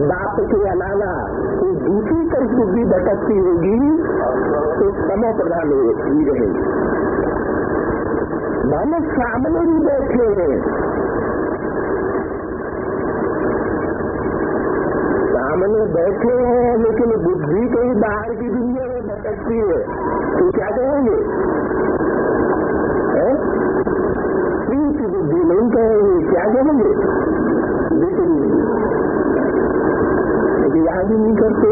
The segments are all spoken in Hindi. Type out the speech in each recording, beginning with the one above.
बाप के अलावा कोई दूसरी तरफ बुद्धि भटकती होगी तो समय प्रधान ही रहेगी। मानो सामने ही बैठे हैं, सामने बैठे हैं लेकिन बुद्धि कहीं बाहर की दुनिया में भटकती है, तो क्या कहेंगे? प्रीति बुद्धि नहीं कहेंगे, क्या कहेंगे? लेकिन याद ही नहीं करते।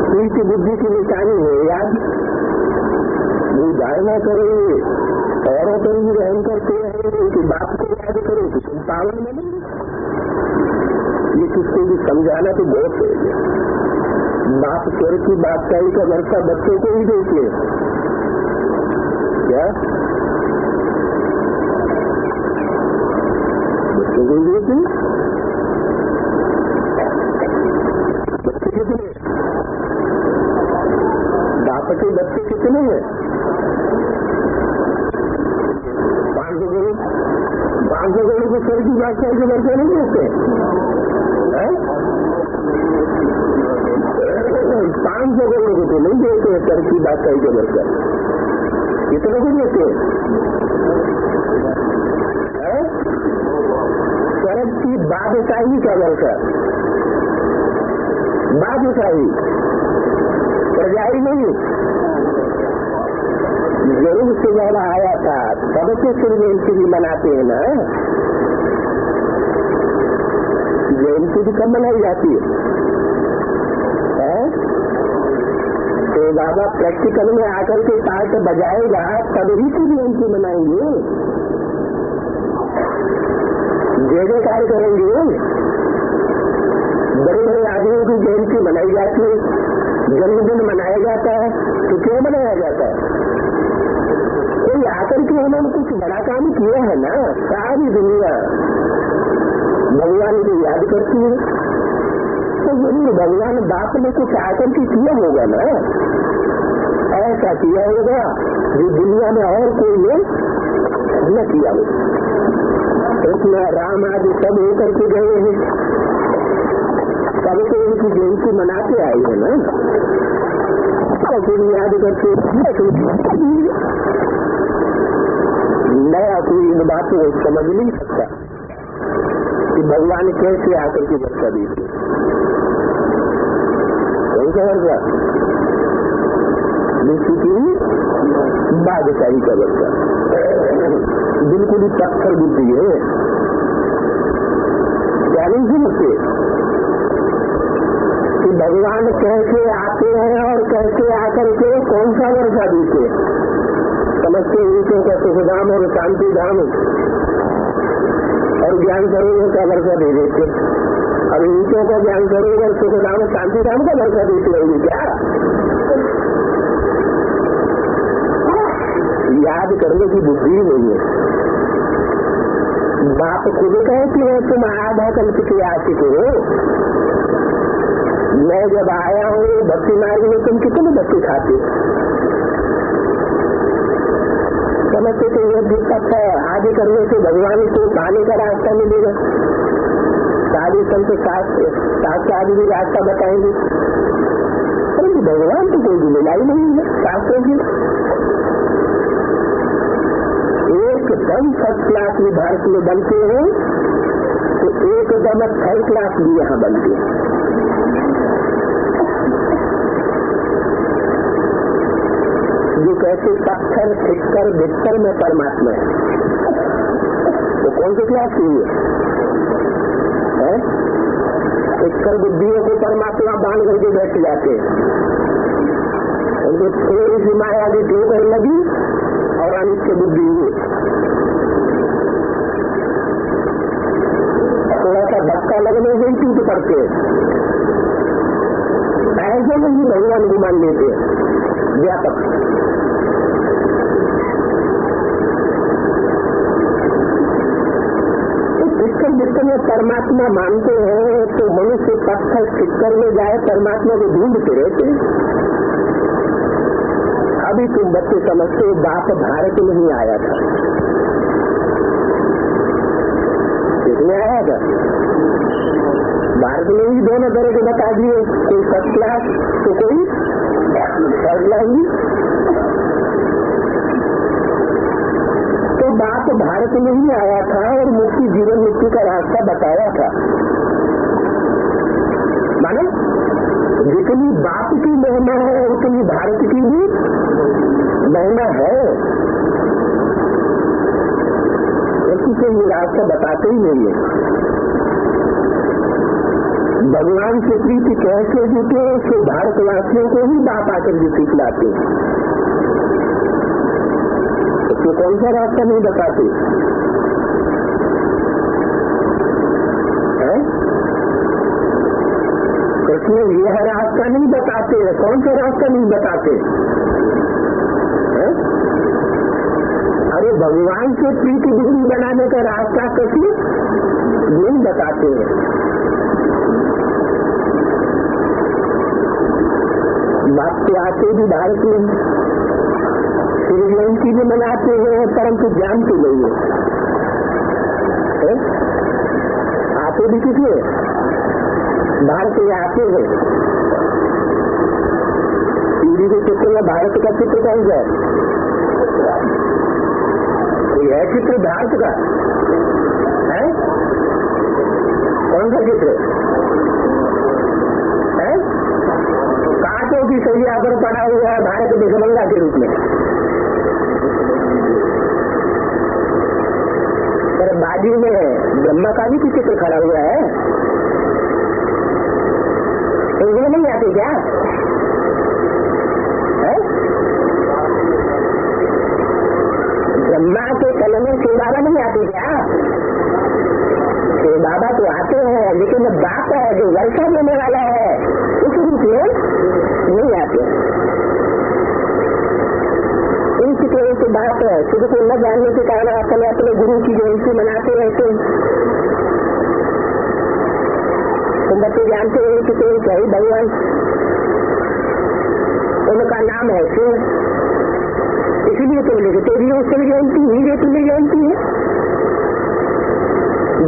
प्रीति बुद्धि की निशानी है याद। वो धारणा करेंगे औरों पर भी रहम करते हैं कि बाप को याद करो तो तुम पावन बनेंगे। ये किसको भी समझाना तो बहुत है। बाप स्वर्ग की बादशाही का वर्षा बच्चों को ही देख ले क्या? बच्चों को ही देख ले। बच्चे कितने? बाप के बच्चे कितने हैं? 500 करोड़। 500 करोड़ को स्वर्ग की बादशाही के वर्षा नहीं देते? 500 करोड़ को तो नहीं देते स्वर्ग की बादशाही के वर्षा। कितने को देते हैं? स्वर्ग की बादशाही का वर्षा। बादशाही प्रजाई नहीं। जरूर से ज्यादा आया था, सबसे सिर जयंती भी मनाते हैं ना। जयंती भी कब मनाई जाती है? तो बाबा प्रैक्टिकल में आकर के पार्ट बजाएगा तब ही की जयंती मनाएंगे, जय जयकार करेंगे। बड़े बड़े आदमियों की जयंती मनाई जाती है, जन्मदिन मनाया जाता है, तो क्यों मनाया जाता है? कोई आकर के उन्होंने कुछ बड़ा काम किया है ना। सारी दुनिया भगवान को याद करती है, तो जरूर भगवान बाप ने कुछ आकर के किया होगा ना। ऐसा किया होगा जो दुनिया में और कोई ने न किया होगा। कृष्ण राम आदि सब होकर के गए हैं, तब तो उनकी जयंती मनाते आए हैं ना। तो याद करके नया कोई इन बातों को समझ नहीं सकता कि भगवान कैसे आकर के वर्षा देते। कौन सा वर्षा? बादशाही का वर्षा। बिल्कुल ही पत्थर बुद्धि है, क्या नहीं समझते कि भगवान कैसे आते हैं और कैसे आकर के कौन सा वर्षा देते। समझते ईंटों का सुखधाम और शांति धाम और ज्ञान सरोवर का वर्षा दे देते। अब ईंटों का ज्ञान सरोवर सुखधाम शांति धाम का वर्षा देते रहेंगे क्या? याद करने की बुद्धि नहीं है। बाप खुद कहती है तुम आधा कल्प के आशिक हो। मैं जब आया हूँ भक्ति मार्ग में तुम कितने बच्चे खाते? समझते थे ये भी तक है, आगे करने से भगवान को पाने का रास्ता मिलेगा। साधु संत शास्त्र आदि भी रास्ता बताएंगे, परंतु भगवान तो कोई मिला ही नहीं है शास्त्रों की। एकदम फर्स्ट क्लास भी भारत में बनते हैं तो एकदम थर्ड क्लास भी यहाँ बनते हैं। जो कहते पत्थर ठिक्कर भिक्कर में परमात्मा है, तो कौन सी क्लास की है? ठिक्कर बुद्धियों को परमात्मा बांध करके बैठ जाते हैं, उनको थोड़ी सी माया की ठोकर लगी और अनित्य बुद्धि हुई। थोड़ा सा धक्का लगने से ही टूट पड़ते हैं। ऐसे में ही भगवान को मान लेते हैं व्यापक। ठिक्कर भिक्कर में परमात्मा मानते हैं तो मनुष्य पत्थर ठिक्कर में जाए परमात्मा को ढूंढते रहते हैं। अभी तुम बच्चे समझते हो बाप भारत में ही आया था। किसने आया था? भारत में ही दोनों तरह के बता दिए, कोई फर्स्ट क्लास तो कोई थर्ड क्लास भी। तो बाप भारत में ही आया था और मुक्ति जीवन मुक्ति का रास्ता बताया था। मानो जितनी बाप की महिमा है उतनी भारत की भी महिमा है। किसी से ये रास्ता बताते ही नहीं है। भगवान से प्रीति कैसे जुटे तो भारतवासियों को ही बाप आकर के सिखलाते, तो कौन सा रास्ता नहीं बताते हैं? कृष्ण यह रास्ता नहीं बताते, कौन सा रास्ता नहीं बताते हैं? अरे भगवान से प्रीति बुद्धि बनाने का रास्ता कैसे नहीं बताते हैं। बाप तो आते भी भारत में श्री जयंती भी मनाते हैं, परंतु जानते नहीं है। आते भी किसलिए भारत में आते हैं। पीढ़ी के चित्र में भारत का चित्र कौन सा है? चित्र भारत का है? कौन सा चित्र है? कांटों की सरिया पर पड़ा हुआ है भारत भिखमंगा के रूप में। पर बाजू में ब्रह्मा का भी चित्र खड़ा हुआ है। इंग्लिश नहीं आती क्या है? ब्रह्मा के कलमे से बाबा नहीं आते क्या? बाबा तो आते हैं, लेकिन बाप है जो वर्षा देने वाला है उस रूप में नहीं आते। इन चित्रों से बात है शुरू को न जानने के कारण अपने अपने गुरु की जयंती मनाते रहते हैं। तुम बच्चे जानते हैं कि कोई सही भगवान उनका नाम है शिव, इसलिए तुम लिखते भी उसकी जयंती ही तुम्हें जयंती है।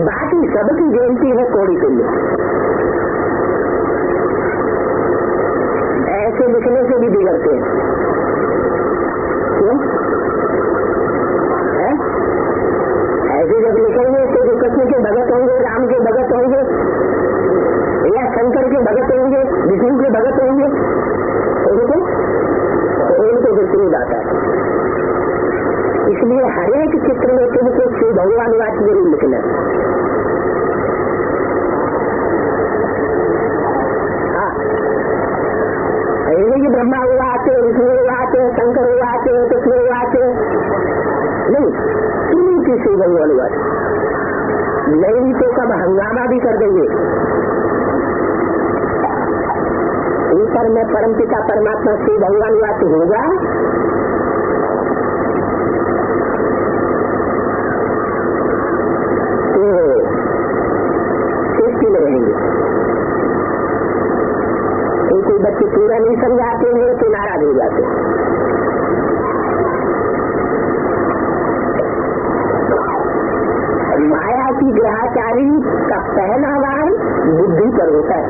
बाकी सबकी जयंती है कोड़ी के लिए। ऐसे लिखने से भी बिगड़ते हैं। क्यों है? ऐसे जब लिखेंगे तो जो कृष्ण के भगत होंगे, राम के भगत होंगे या शंकर के भगत होंगे, विष्णु के भगत होंगे, उनको विपरीत आता है। इसलिए हरेक चित्र में तुमको श्री भगवान वाक्य जरूर लिखना है। कि ब्रह्मा हुआ आते, विष्णु हुआ आते, शंकर हुआ आते, कृष्ण हुआ आते नहीं, इन्हीं की श्री भगवान बात नहीं तो कब हंगामा भी कर देंगे। ऊपर में परम पिता परमात्मा श्री भगवान बात होगा तो सृष्टि में रहेंगे। कोई बच्चे पूरा नहीं समझाते हैं तो नाराज हो जाते हैं। माया की ग्रहचारी का पहला वार बुद्धि पर होता है।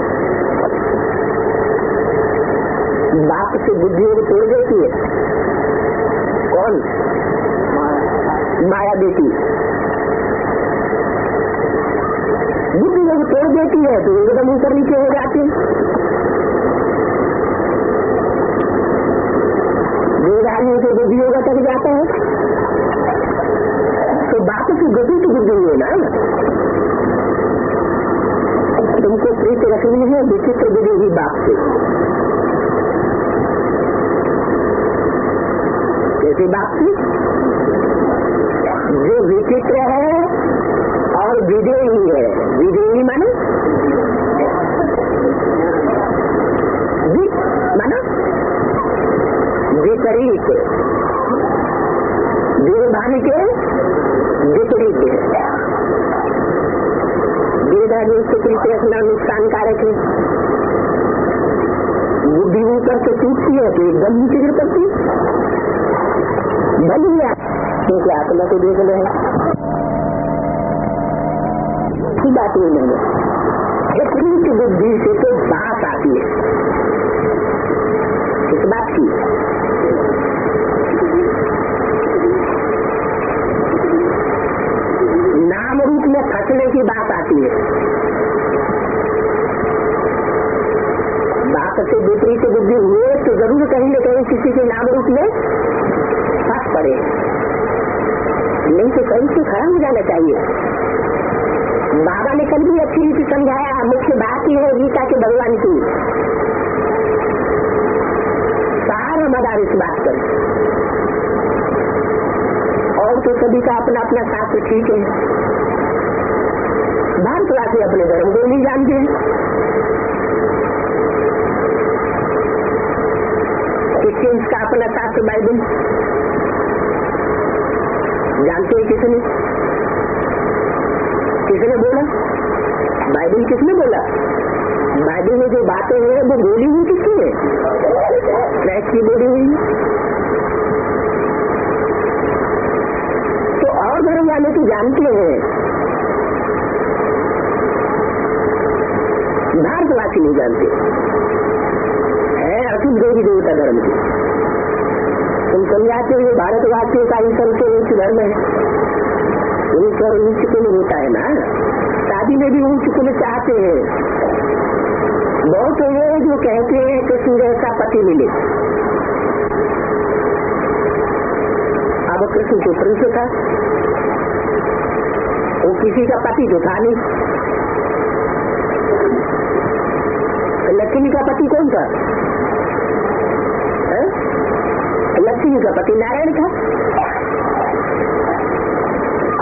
बाप से बुद्धि को तोड़ देती है कौन? माया बेटी बुद्धि जब तोड़ देती है तो एकदम ऊपर नीचे हो जाते हैं। आदमी से बुद्धि होगा तक जाता है तो बाप की गति तो बुद्धि है ना। तुमको प्रीति रखनी है विचित्र बुद्धि ही बाप से। कैसे बाप से? जो विचित्र है और विदेही है। विदेही मानो विपरीत, देवभानी के विपरीत है। देवभानी से प्रीति रखना नुकसानकारक है। बुद्धि ऊपर से टूटती है तो एकदम नीचे गिर पड़ती बनी है क्योंकि आत्मा को देख रहे हैं। बात नहीं है विपरीत बुद्धि से तो बात आती है। इस बात की नाम रूप में फंसने की बात आती है। बात से विपरीत बुद्धि हुए तो जरूर कहीं न कहीं किसी के नाम रूप में फंस पड़े, नहीं तो कहीं से खड़ा हो जाना चाहिए। बाबा ने कल भी अच्छी रीति समझाया, मुख्य बात ही है गीता के भगवान की, सारा मदार इस बात पर। और तो सभी का अपना अपना शास्त्र ठीक है, भारतवासी अपने धर्म को नहीं जानते हैं। क्रिश्चियंस का अपना शास्त्र बाइबल जानते हैं किसने बोला? बाइबल किसने बोला? बाइबल में जो बातें हैं वो बोली हुई किसकी है? क्राइस्ट की बोली हुई। तो और धर्म वाले तो जानते हैं, भारतवासी नहीं जानते है। असीम देवी देवता धर्म की तुम समझाते हो, भारतवासियों का ही सबसे उच्च धर्म है। उच्च और नीच कुल होता है ना, शादी में भी ऊंच कुल चाहते हैं। बहुत ये जो कहते हैं कि सूर्य का पति मिले। अब कृष्ण जो प्रिंस था वो किसी का पति तो था नहीं। लक्ष्मी का पति कौन था? लक्ष्मी का पति नारायण था।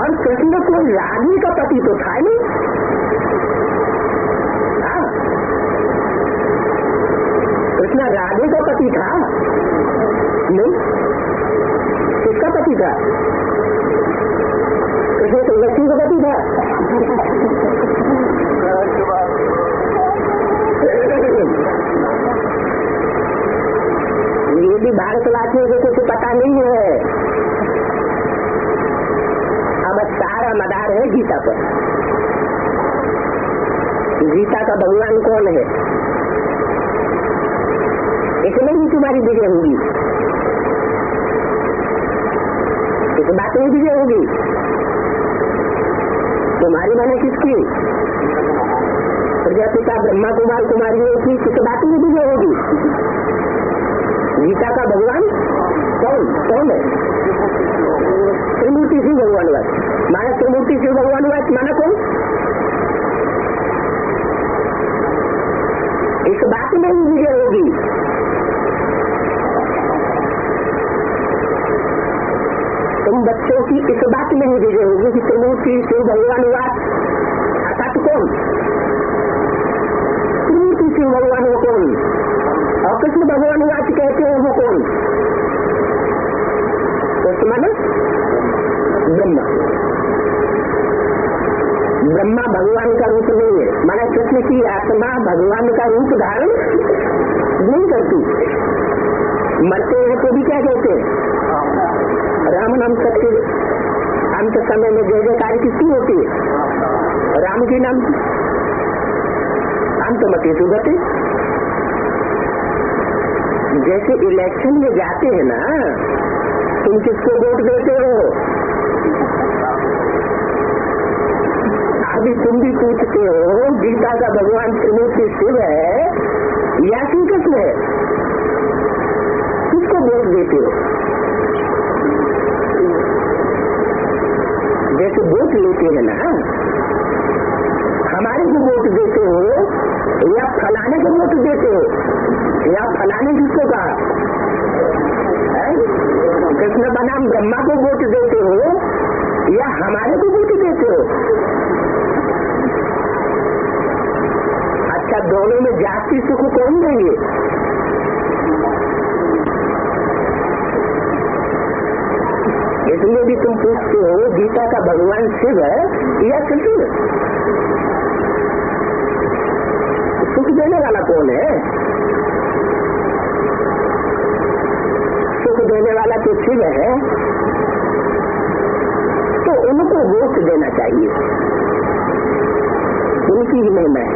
और कृष्ण को रानी का पति तो था नहीं। कृष्ण राधे का पति था नहीं। किसका पति था? कृष्ण तो लक्ष्मी का पति था। ये भी भारतवासियों को कुछ पता नहीं है। अब सारा मदार है गीता पर। गीता का भगवान कौन है? इसमें ही तुम्हारी विजय होगी, इस बात में विजय होगी। तुम्हारी माने किसकी? प्रजापिता ब्रह्मा कुमार कुमारियों की किस बात में विजय होगी? गीता का भगवान कौन है? त्रिमूर्ति शिव भगवान वाच माना। त्रिमूर्ति शिव भगवान वाच माना कौन? इस बात में ही विजय होगी। तुम बच्चों की इस बात में ही विजय होगी कि त्रिमूर्ति शिव भगवान वाच अर्थात कौन? त्रिमूर्ति शिव भगवान वो कौन? और कृष्ण भगवान वाच कहते हैं वो कौन? तो माने ब्रह्मा। ब्रह्मा भगवान का रूप नहीं है। माना कृष्ण की आत्मा भगवान का रूप धारण नहीं करती। मरते हैं तो भी क्या कहते हैं? राम नाम सत्य। अंत समय में जय जयकार किसकी होती है? राम के नाम की। अंतमति सुगति। जैसे इलेक्शन में जाते हैं ना, तुम किसको वोट देते हो? अभी तुम भी पूछते हो गीता का भगवान त्रिमूर्ति शिव है या श्री कृष्ण है? किसको वोट देते हो? जैसे वोट लेते हैं ना, हमारे को वोट देते हो या फलाने को वोट देते हो? या फलाने किसको कहा? कृष्ण बनाम ब्रह्मा को वोट देते हो या हमारे को वोट देते हो? अच्छा, दोनों में जाति सुख कौन देंगे? इसलिए भी तुम पूछते हो गीता का भगवान शिव है या कृष्ण? सुख देने वाला कौन है? सुख देने वाला तो शिव है, तो उनको वोट देना चाहिए। उनकी ही महिमा है।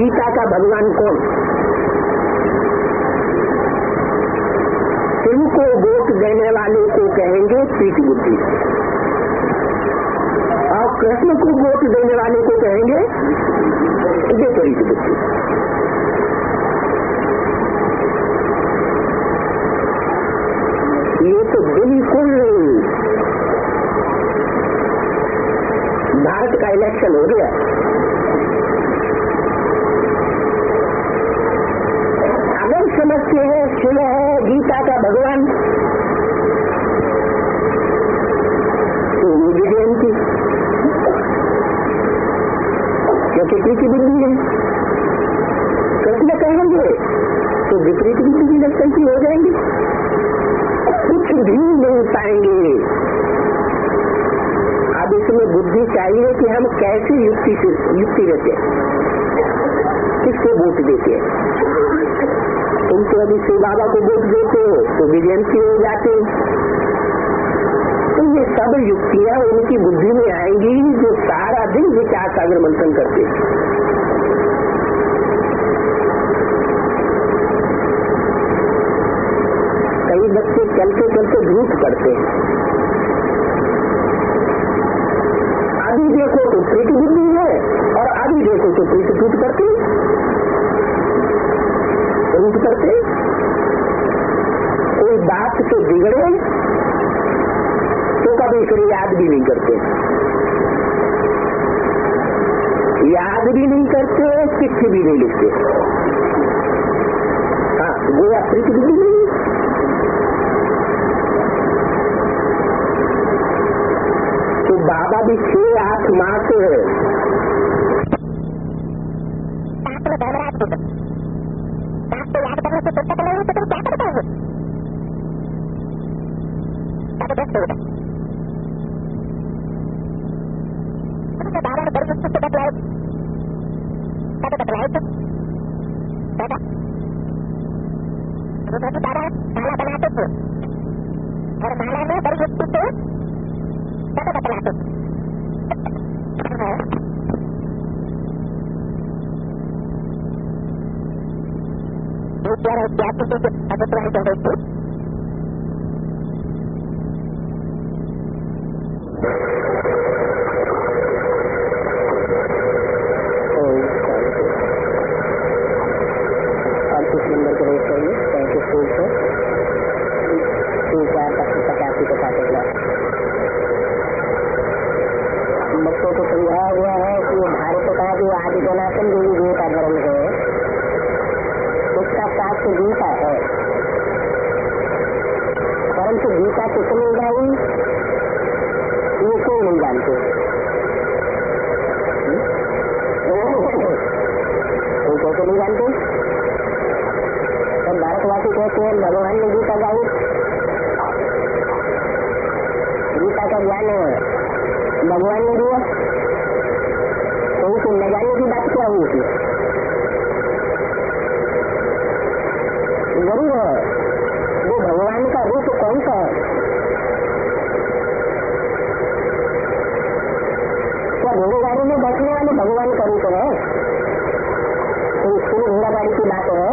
गीता का भगवान कौन? शिव को वोट देने वाले को कहेंगे पीठ बुद्धि, और कृष्ण को वोट देने वाले को कहेंगे विपरीत बुद्धि। ये तो बिल्कुल भारत का इलेक्शन हो गया। अगर समझते हैं शिव है गीता का भगवान, तो वो भी जयंती क्योंकि प्रीति बुद्धि है। कृष्ण कहेंगे तो विपरीत बुद्धि की लक्षण की हो जाएंगे, कुछ भी नहीं पाएंगे। अब इसमें बुद्धि चाहिए कि हम कैसे युक्ति देते हैं, किसको वोट देते हैं। तुम तो अभी शिव बाबा को वोट देते हो तो विजयंती हो जाते हो। तो ये सब युक्तियाँ उनकी बुद्धि में आएंगी जो सारा दिन विचार सागर मंथन करते हैं। कई बच्चे चलते चलते झूठ करते हैं, अभी देखो तो प्रीति बुद्धि है और अभी देखो तो प्रीति टूट करते रूट करते। कोई बात से बिगड़े तो कभी फिर याद भी नहीं करते, याद भी नहीं करते, चिट्ठी भी नहीं लिखते। हाँ, गोया प्रीति बुद्धि नहीं। तो बाबा भी 6-8 माह से है और माला में बड़ी युक्ति से सब बतलाते बच्चों को समझाया हुआ है कि भारत का जो आदि सनातन देवी देव का धर्म है उसका शास्त्र गीता है, परंतु गीता किसने गाई ये कोई नहीं जानते। कोई कैसे नहीं जानते? सब भारतवासी कहते हैं भगवान ने गीता गाई, गीता का ज्ञान भगवान ने दिया, तो उसे न जाने की बात क्या हुई थी? जरूर है वो भगवान का रूप कौन सा है? क्या घोड़ेगाड़ी में बैठने वाले भगवान का रूप है? तो इसके लिए घोड़ागाड़ी की बात है।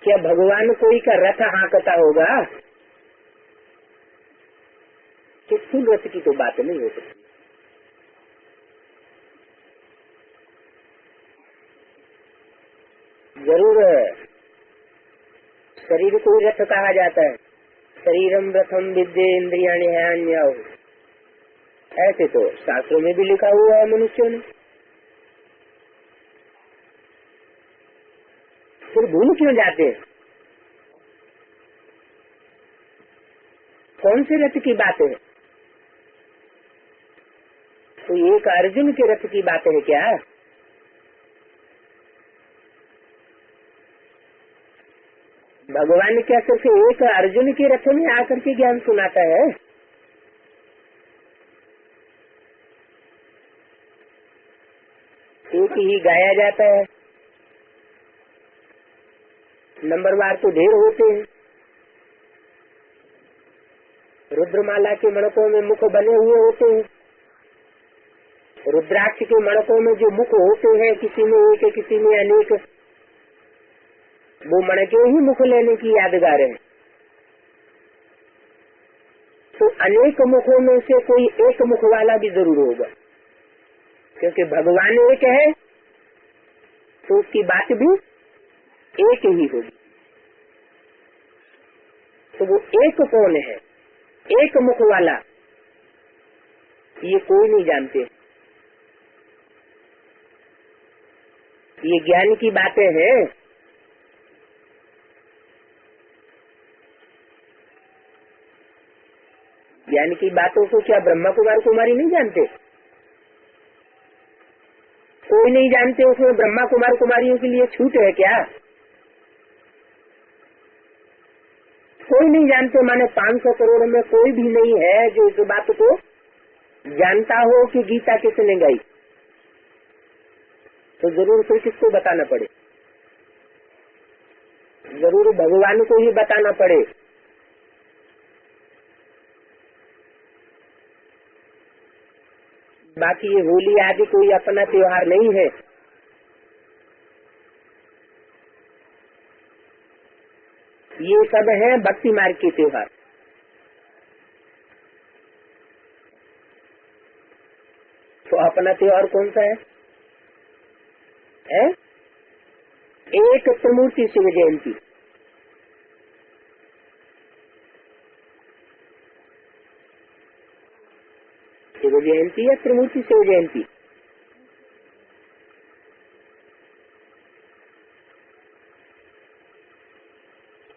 क्या भगवान कोई का रथ हाँकता होगा? तो फूल रथ की तो बात नहीं हो सकती। जरूर शरीर को ही रथ कहा जाता है, शरीरम रथम विद्ये इंद्रियाणि हयान्याओ, ऐसे तो शास्त्रों में भी लिखा हुआ है मनुष्यों ने। फिर भूल क्यों जाते हैं? कौन से रथ की बात है? तो एक अर्जुन के रथ की बात है क्या? भगवान क्या सिर्फ एक अर्जुन के रथ में आकर के ज्ञान सुनाता है? एक ही गाया जाता है, नंबरवार तो ढेर होते हैं। रुद्रमाला के मणकों में मुख बने हुए होते हैं, रुद्राक्ष के मणकों में जो मुख होते हैं, किसी में एक किसी में अनेक, वो मणके ही मुख लेने की यादगार है। तो अनेक मुखों में से कोई एक मुख वाला भी जरूर होगा, क्योंकि भगवान एक है तो उसकी बात भी एक ही होगी। तो वो एक कौन है, एक मुख वाला, ये कोई नहीं जानते। ये ज्ञान की बातें हैं। ज्ञान की बातों को क्या ब्रह्मा कुमार कुमारी नहीं जानते? कोई नहीं जानते, उसमें ब्रह्मा कुमार कुमारियों के लिए छूट है क्या? कोई नहीं जानते, माने 500 करोड़ में कोई भी नहीं है जो इस बात को जानता हो कि गीता किसने गाई। तो जरूर कोई किसको बताना पड़े, जरूर भगवान को ही बताना पड़े। बाकी ये होली आदि कोई अपना त्योहार नहीं है। ये सब है भक्ति मार्ग के त्योहार। तो अपना त्योहार कौन सा है? एक त्रिमूर्ति शिव जयंती। शिव जयंती या त्रिमूर्ति शिव जयंती?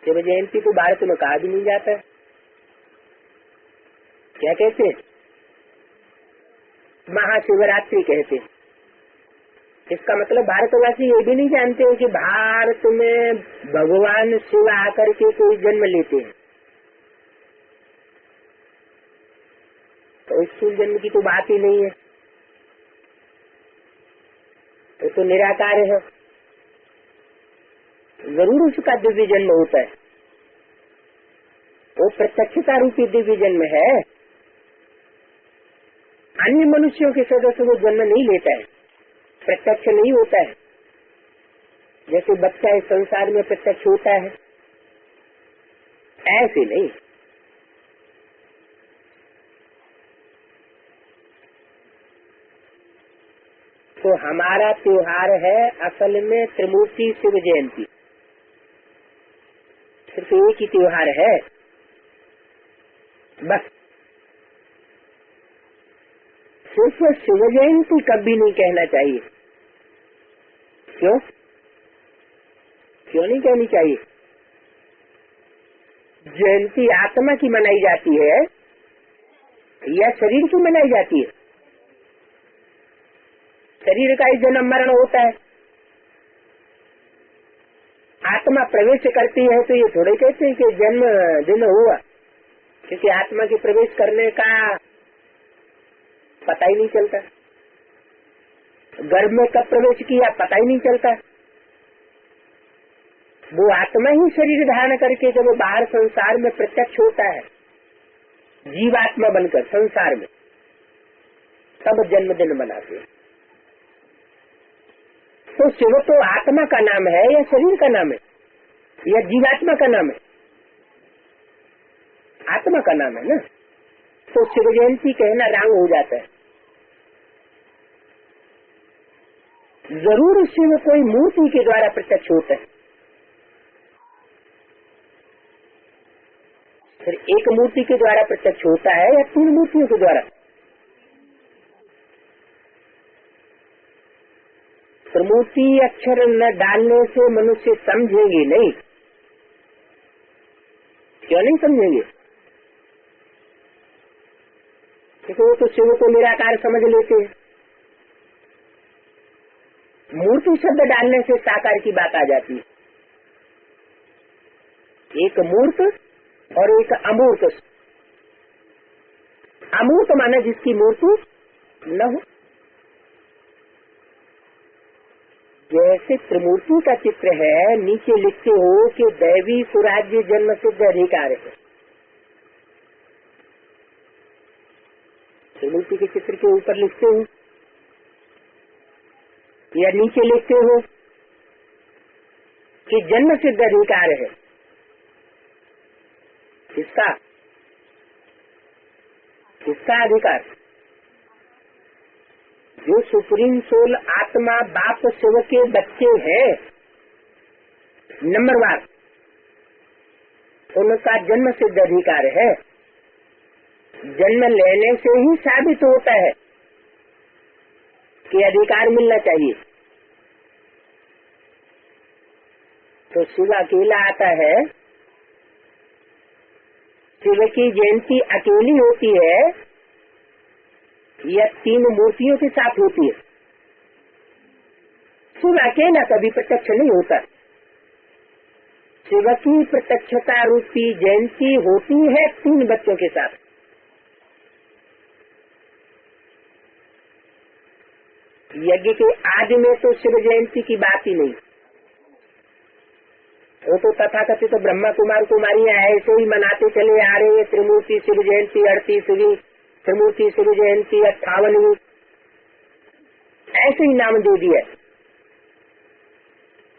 शिव जयंती को भारत में कहा भी नहीं जाता है। क्या कहते हैं? महाशिवरात्रि कहते हैं। इसका मतलब भारतवासी ये भी नहीं जानते कि भारत में भगवान शिव आकर के कोई जन्म लेते हैं। तो स्थूल जन्म की तो बात ही नहीं है, तो निराकार है। जरूर उसका दिव्य जन्म होता है, वो प्रत्यक्षता रूपी दिव्य जन्म है। अन्य मनुष्यों के सदस्य वो जन्म नहीं लेता है, प्रत्यक्ष नहीं होता है। जैसे बच्चा इस संसार में प्रत्यक्ष होता है, ऐसे नहीं। तो हमारा त्योहार है असल में त्रिमूर्ति शिव जयंती। सिर्फ एक ही त्योहार है बस। सिर्फ शिव जयंती कभी नहीं कहना चाहिए। क्यों नहीं कहनी चाहिए? जयंती आत्मा की मनाई जाती है या शरीर की मनाई जाती है? शरीर का ही जन्म मरण होता है। आत्मा प्रवेश करती है तो ये थोड़े कहते हैं कि जन्म दिन हुआ, क्योंकि आत्मा के प्रवेश करने का पता ही नहीं चलता। गर्भ में कब प्रवेश किया पता ही नहीं चलता। वो आत्मा ही शरीर धारण करके जब बाहर संसार में प्रत्यक्ष होता है, जीवात्मा बनकर संसार में, तब जन्मदिन मनाते हैं। तो शिव तो आत्मा का नाम है या शरीर का नाम है या जीवात्मा का नाम है? आत्मा का नाम है ना। तो शिव जयंती कहना रांग हो जाता है। जरूर शिव कोई मूर्ति के द्वारा प्रत्यक्ष होता है। फिर एक मूर्ति के द्वारा प्रत्यक्ष होता है या 3 मूर्तियों के द्वारा? त्रिमूर्ति अक्षर न डालने से मनुष्य समझेंगे नहीं। क्यों नहीं समझेंगे? क्योंकि वो तो शिव को निराकार समझ लेते हैं। मूर्ति शब्द डालने से साकार की बात आ जाती है। एक मूर्त और एक अमूर्त। अमूर्त माने जिसकी मूर्ति न हो। जैसे त्रिमूर्ति का चित्र है, नीचे लिखते हो कि दैवी सुराज्य जन्म सिद्ध अधिकार है। त्रिमूर्ति के चित्र के ऊपर लिखते हो या नीचे लिखते हो कि जन्म सिद्ध अधिकार है किसका अधिकार? जो सुप्रीम सोल आत्मा बाप शिव के बच्चे हैं नंबरवार, उनका जन्म सिद्ध अधिकार है। जन्म लेने से ही साबित होता है कि अधिकार मिलना चाहिए। तो शिव अकेला आता है, शिव की जयंती अकेली होती है या 3 मूर्तियों के साथ होती है? शिव अकेला कभी प्रत्यक्ष नहीं होता। शिव की प्रत्यक्षता रूपी जयंती होती है 3 बच्चों के साथ। यज्ञ के आदि में तो शिव जयंती की बात ही नहीं, वो तो तथाकथित तो ब्रह्मा कुमार कुमारियां ऐसे ही मनाते चले आ रहे हैं। त्रिमूर्ति शिव जयंती 38वीं, त्रिमूर्ति शिव जयंती 58वीं, ऐसे ही नाम दे दिया।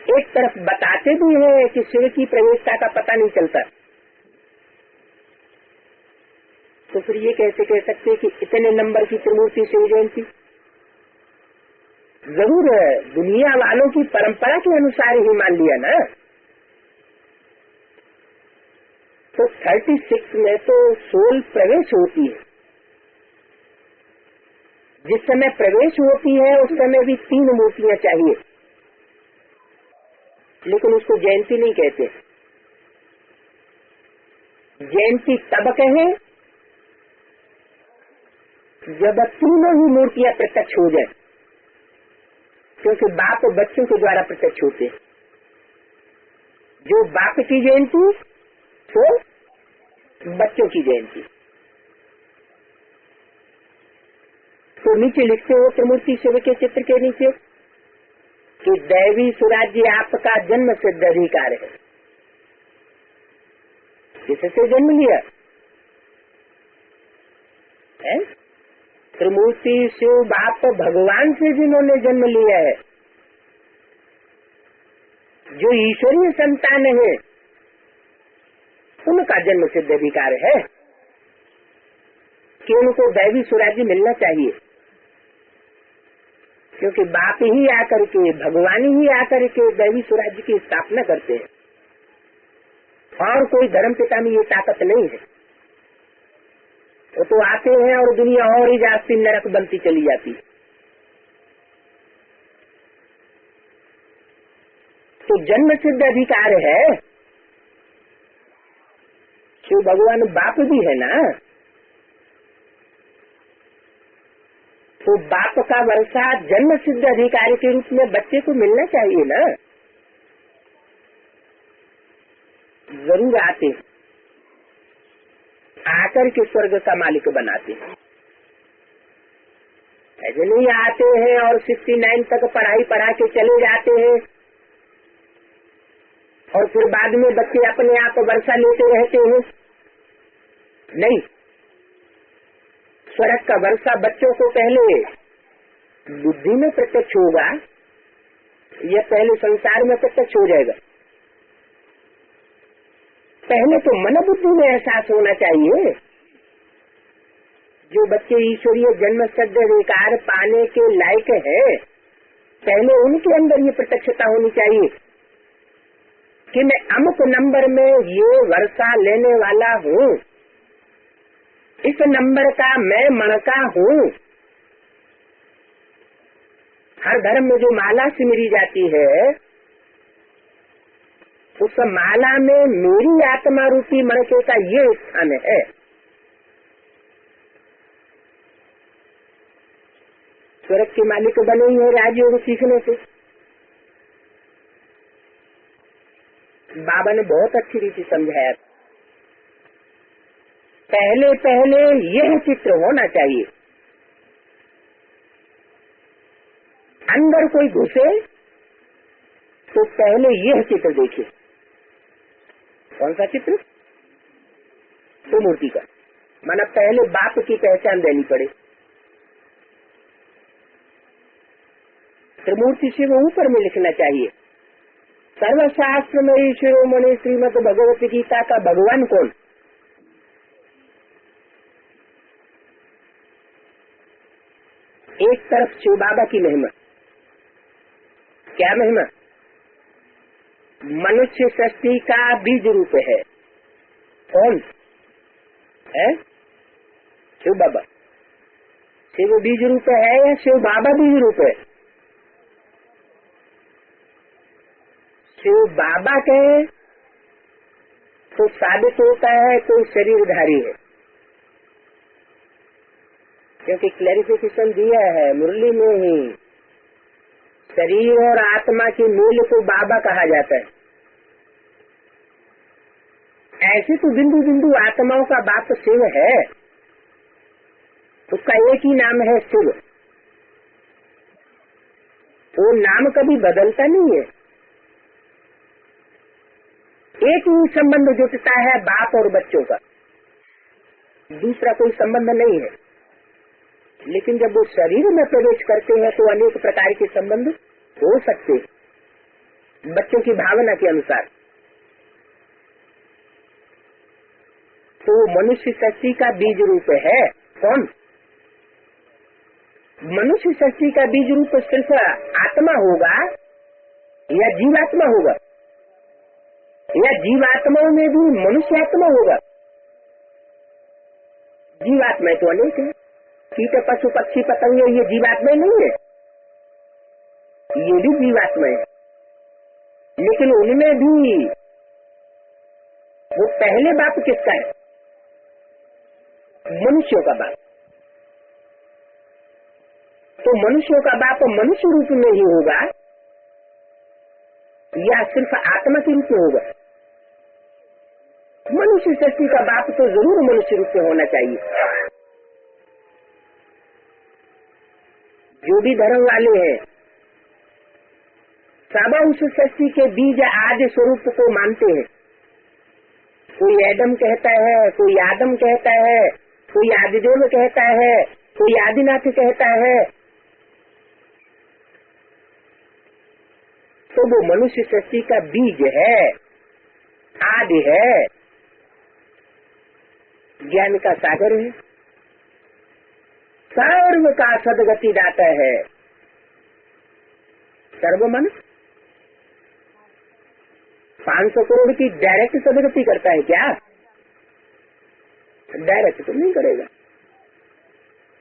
एक तरफ बताते भी हैं कि शिव की प्रवेशता का पता नहीं चलता, तो फिर ये कैसे कह सकते कि इतने नंबर की त्रिमूर्ति शिव जयंती? जरूर दुनिया वालों की परंपरा के अनुसार ही मान लिया ना। तो 36 में तो सोल प्रवेश होती है। जिस समय प्रवेश होती है उस समय भी 3 मूर्तियां चाहिए, लेकिन उसको जयंती नहीं कहते। जयंती तब कहें जब तीनों ही मूर्तियां प्रत्यक्ष हो जाए, क्योंकि बाप और बच्चों के द्वारा प्रत्यक्ष होते हैं। जो बाप की जयंती तो बच्चों की जयंती। तो नीचे लिखते हो त्रिमूर्ति शिव के चित्र के नीचे कि दैवी सुराज्य आपका जन्म सिद्ध अधिकार है। किससे जन्म लिया है? त्रिमूर्ति शिव बाप भगवान से जिन्होंने जन्म लिया है, जो ईश्वरीय संतान है, उनका जन्म सिद्ध अधिकार है कि उनको दैवी स्वराज्य मिलना चाहिए। क्योंकि बाप ही आकर के, भगवान ही आकर के दैवी स्वराज्य की स्थापना करते हैं, और कोई धर्म पिता में ये ताकत नहीं है। वो तो आते हैं और दुनिया और ही जास्ती नरक बनती चली जाती। तो जन्म सिद्ध अधिकार है। शिव भगवान बाप भी है ना, तो बाप का वर्षा जन्म सिद्ध अधिकारी के रूप में बच्चे को मिलना चाहिए ना। जरूर आते, आकर के स्वर्ग का मालिक बनाते हैं। ऐसे नहीं आते हैं और 69 तक पढ़ाई पढ़ा के चले जाते हैं और फिर बाद में बच्चे अपने आप वर्षा लेते रहते हैं। नहीं, स्वर्ग का वर्षा बच्चों को पहले बुद्धि में प्रत्यक्ष होगा या पहले संसार में प्रत्यक्ष हो जाएगा? पहले तो मन बुद्धि में एहसास होना चाहिए। जो बच्चे ईश्वरीय जन्म सिद्ध अधिकार पाने के लायक है, पहले उनके अंदर ये प्रत्यक्षता होनी चाहिए कि मैं अमुक नंबर में ये वर्षा लेने वाला हूँ, इस नंबर का मैं मणका हूँ। हर धर्म में जो माला सिमरी जाती है, उस माला में मेरी आत्मा रूपी मणके का ये स्थान है। स्वर्ग के मालिक बने ही है राजयोग सीखने से। बाबा ने बहुत अच्छी रीति समझाया। पहले पहले यह चित्र होना चाहिए। अंदर कोई घुसे तो पहले यह चित्र देखिए। कौन सा चित्र? तो मूर्ति का। माना पहले बाप की पहचान देनी पड़े, त्रिमूर्ति शिव ऊपर में लिखना चाहिए। सर्वशास्त्र में शिरोमणि श्रीमद् भगवत गीता का भगवान कौन? एक तरफ शिव बाबा की महिमा, क्या महिमा? मनुष्य सृष्टि का बीज रूप है। कौन है? शिव बाबा। शिव बीज रूप है या शिव बाबा बीज रूप है? शिव बाबा कहे तो साबित होता है कोई शरीरधारी है, क्योंकि क्लैरिफिकेशन दिया है मुरली में ही, शरीर और आत्मा के मूल को बाबा कहा जाता है। ऐसे तो बिंदु बिंदु आत्माओं का बाप शिव है, उसका एक ही नाम है शिव। वो नाम कभी बदलता नहीं है, एक ही संबंध जुटता है बाप और बच्चों का, दूसरा कोई संबंध नहीं है। लेकिन जब वो शरीर में प्रवेश करते हैं तो अनेक प्रकार के संबंध हो सकते हैं बच्चों की भावना के अनुसार। तो मनुष्य शक्ति का बीज रूप है। कौन? मनुष्य शक्ति का बीज रूप सिर्फ आत्मा होगा या जीवात्मा होगा, या जीवात्माओं में भी मनुष्य आत्मा होगा? जीवात्मा तो अनेक है, कीट पशु पक्षी पतंगे ये जीवात्मा नहीं है, ये भी जीवात्मा है। लेकिन उनमें भी वो पहले बाप किसका है? मनुष्यों का बाप। तो मनुष्यों का बाप मनुष्य रूप में ही होगा या सिर्फ आत्मा के रूप में होगा? मनुष्य सृष्टि का बाप तो जरूर मनुष्य रूप में होना चाहिए। जो भी धर्म वाले हैं सब उस सृष्टि के बीज आदि स्वरूप को मानते हैं। कोई एडम कहता है, कोई आदम कहता है, कोई आदिदेव कहता है, कोई आदिनाथ कहता है। तो वो मनुष्य सृष्टि का बीज है, आदि है, ज्ञान का सागर है, सर्व का सदगति दाता है। सर्वमन 500 करोड़ की डायरेक्ट सदगति करता है क्या? डायरेक्ट तो नहीं करेगा।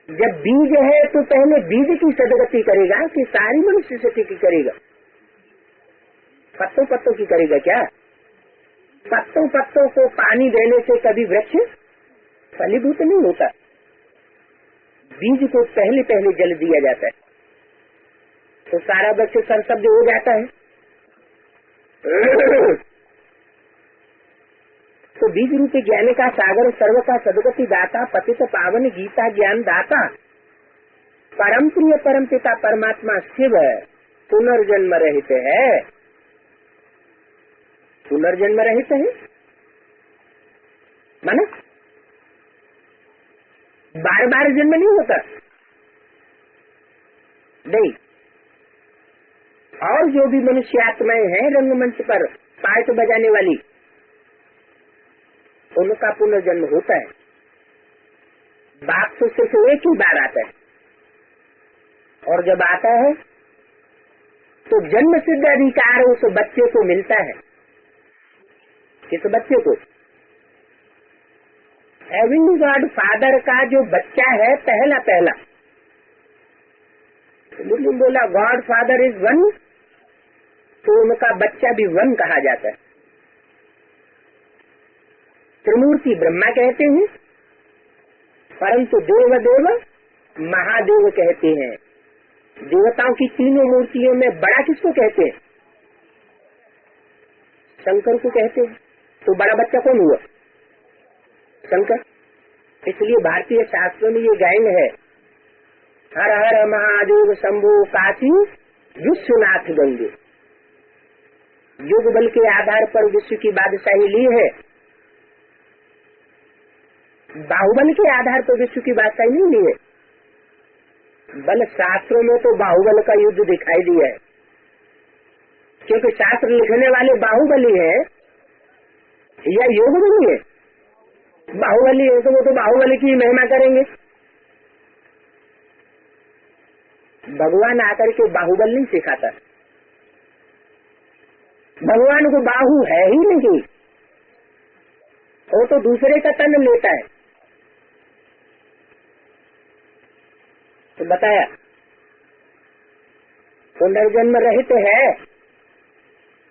जब बीज है तो पहले बीज की सदगति करेगा कि सारी मनुष्य सृष्टि की करेगा? पत्तों पत्तों की करेगा क्या? पत्तों पत्तों को पानी देने से कभी वृक्ष फलीभूत नहीं होता। बीज को पहले पहले जल दिया जाता है तो सारा वृक्ष सरसब्ज हो जाता है। तो बीज रूपी ज्ञान का सागर, सर्व का सदगति दाता, पतित पावन गीता ज्ञान दाता, परम प्रिय परम पिता परमात्मा शिव पुनर्जन्म रहित है। पुनर्जन्म रहित है माना बार बार जन्म नहीं होता नहीं। और जो भी मनुष्य आत्माएं हैं रंगमंच पर पार्ट बजाने वाली, उनका पुनर्जन्म होता है। बाप तो सिर्फ एक ही बार आता है, और जब आता है तो जन्म सिद्ध अधिकार उस बच्चे को मिलता है। किस बच्चे को? हेविंग गॉड फादर का जो बच्चा है पहला पहला, मुस्लिम बोला गॉड फादर इज वन, तो उनका बच्चा भी वन कहा जाता है। त्रिमूर्ति ब्रह्मा कहते हैं, परंतु देव देव महादेव कहते हैं। देवताओं की तीनों मूर्तियों में बड़ा किसको कहते हैं? शंकर को कहते हैं। तो बड़ा बच्चा कौन हुआ? शंकर। इसलिए भारतीय शास्त्रों में ये गायन है, हर हर महादेव शंभु काशी विश्वनाथ गंगे। युग बल के आधार पर विश्व की बादशाही ली है, बाहुबल के आधार पर विश्व की बादशाही नहीं ली है। बल शास्त्रों में तो बाहुबल का युद्ध दिखाई दिया है, क्योंकि शास्त्र लिखने वाले बाहुबली है या योग बली है। बाहुबली है तो वो तो बाहुबली की महिमा करेंगे। भगवान आकर के बाहुबल नहीं सिखाता, भगवान को बाहु है ही नहीं, वो तो दूसरे का तन लेता है। तो बताया पुनर्जन्म रहित है,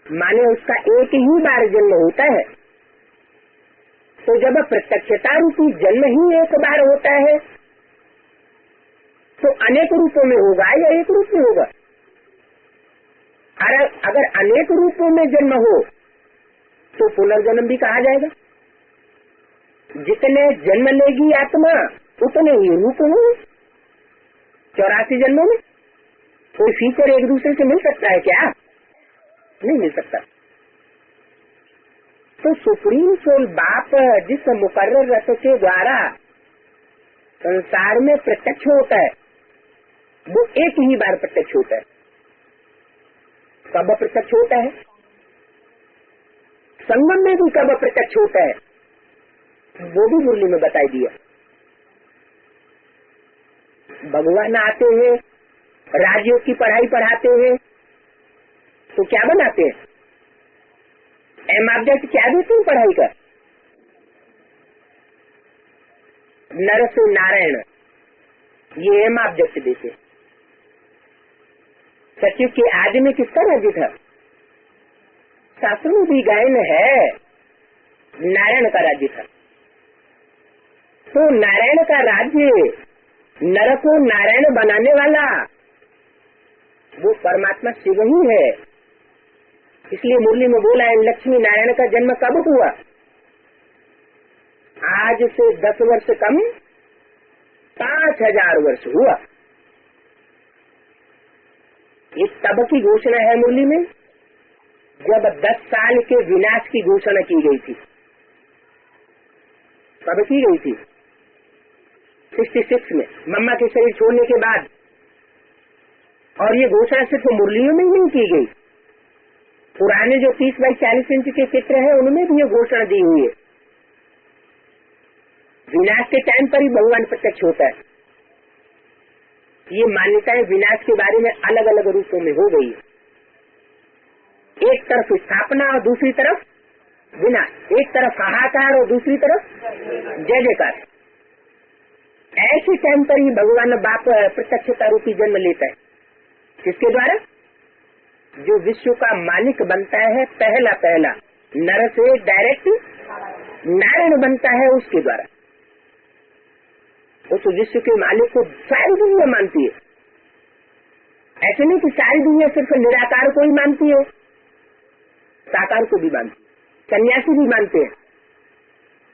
माने उसका एक ही बार जन्म होता है। तो जब प्रत्यक्षता रूपी जन्म ही एक बार होता है तो अनेक रूपों में होगा या एक रूप में होगा? अगर अनेक रूपों में जन्म हो तो पुनर्जन्म भी कहा जाएगा। जितने जन्म लेगी आत्मा उतने ही रूप होंगे। 84 जन्मों में कोई फीचर एक दूसरे से मिल सकता है क्या? नहीं मिल सकता। तो सुप्रीम सोल बाप जिस मुकर्रर रथ के द्वारा संसार में प्रत्यक्ष होता है वो एक ही बार प्रत्यक्ष होता है। कब प्रत्यक्ष होता है? संगम में भी कब प्रत्यक्ष होता है वो भी मुरली में बताई दिया। भगवान आते हैं, राजयोग की पढ़ाई पढ़ाते हैं तो क्या बनाते हैं? एम ऑब्जेक्ट क्या देते हैं पढ़ाई का? नर से नारायण, ये एम ऑब्जेक्ट देते। सचिव के आदि में किसका राज्य था? शास्त्र में भी गायन है, नारायण का राज्य था। तो नारायण का राज्य, नर को नारायण बनाने वाला वो परमात्मा शिव ही है। इसलिए मुरली में बोला है लक्ष्मी नारायण का जन्म कब हुआ? आज से 10 वर्ष कम 5000 वर्ष हुआ। ये तब की घोषणा है मुरली में जब 10 साल के विनाश की घोषणा की गई थी। कब की गई थी? 66 में, मम्मा के शरीर छोड़ने के बाद। और ये घोषणा सिर्फ मुरलियों में ही नहीं की गई, पुराने जो 30 बाई 40 इंच के चित्र है उनमें भी ये घोषणा दी हुई है। विनाश के टाइम पर ही भगवान प्रत्यक्ष होता है। ये मान्यताएं विनाश के बारे में अलग अलग रूपों में हो गई है। एक तरफ स्थापना और दूसरी तरफ विनाश, एक तरफ हाहाकार और दूसरी तरफ जय जयकार। ऐसे टाइम पर ही भगवान बाप प्रत्यक्षता रूपी जन्म लेता है। किसके द्वारा? जो विश्व का मालिक बनता है पहला नर से डायरेक्ट नारायण बनता है, उसके द्वारा। वो तो विश्व के मालिक को सारी दुनिया मानती है। ऐसे नहीं कि सारी दुनिया सिर्फ निराकार को ही मानती है, साकार को भी मानती है, सन्यासी भी मानते हैं।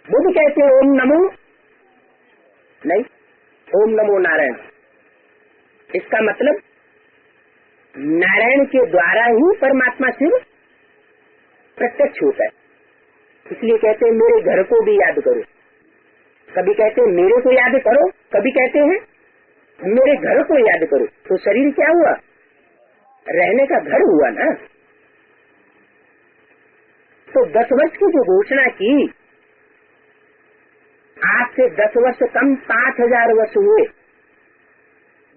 वो भी कहते हैं ओम नमो, नहीं, ओम नमो नारायण। इसका मतलब नारायण के द्वारा ही परमात्मा शिव प्रत्यक्ष होता है। इसलिए कहते हैं मेरे घर को भी याद करो। कभी कहते हैं मेरे को याद करो, कभी कहते हैं मेरे घर को याद करो। तो शरीर क्या हुआ? रहने का घर हुआ ना। तो 10 वर्ष की जो घोषणा की, आज से 10 वर्ष कम 5000 वर्ष हुए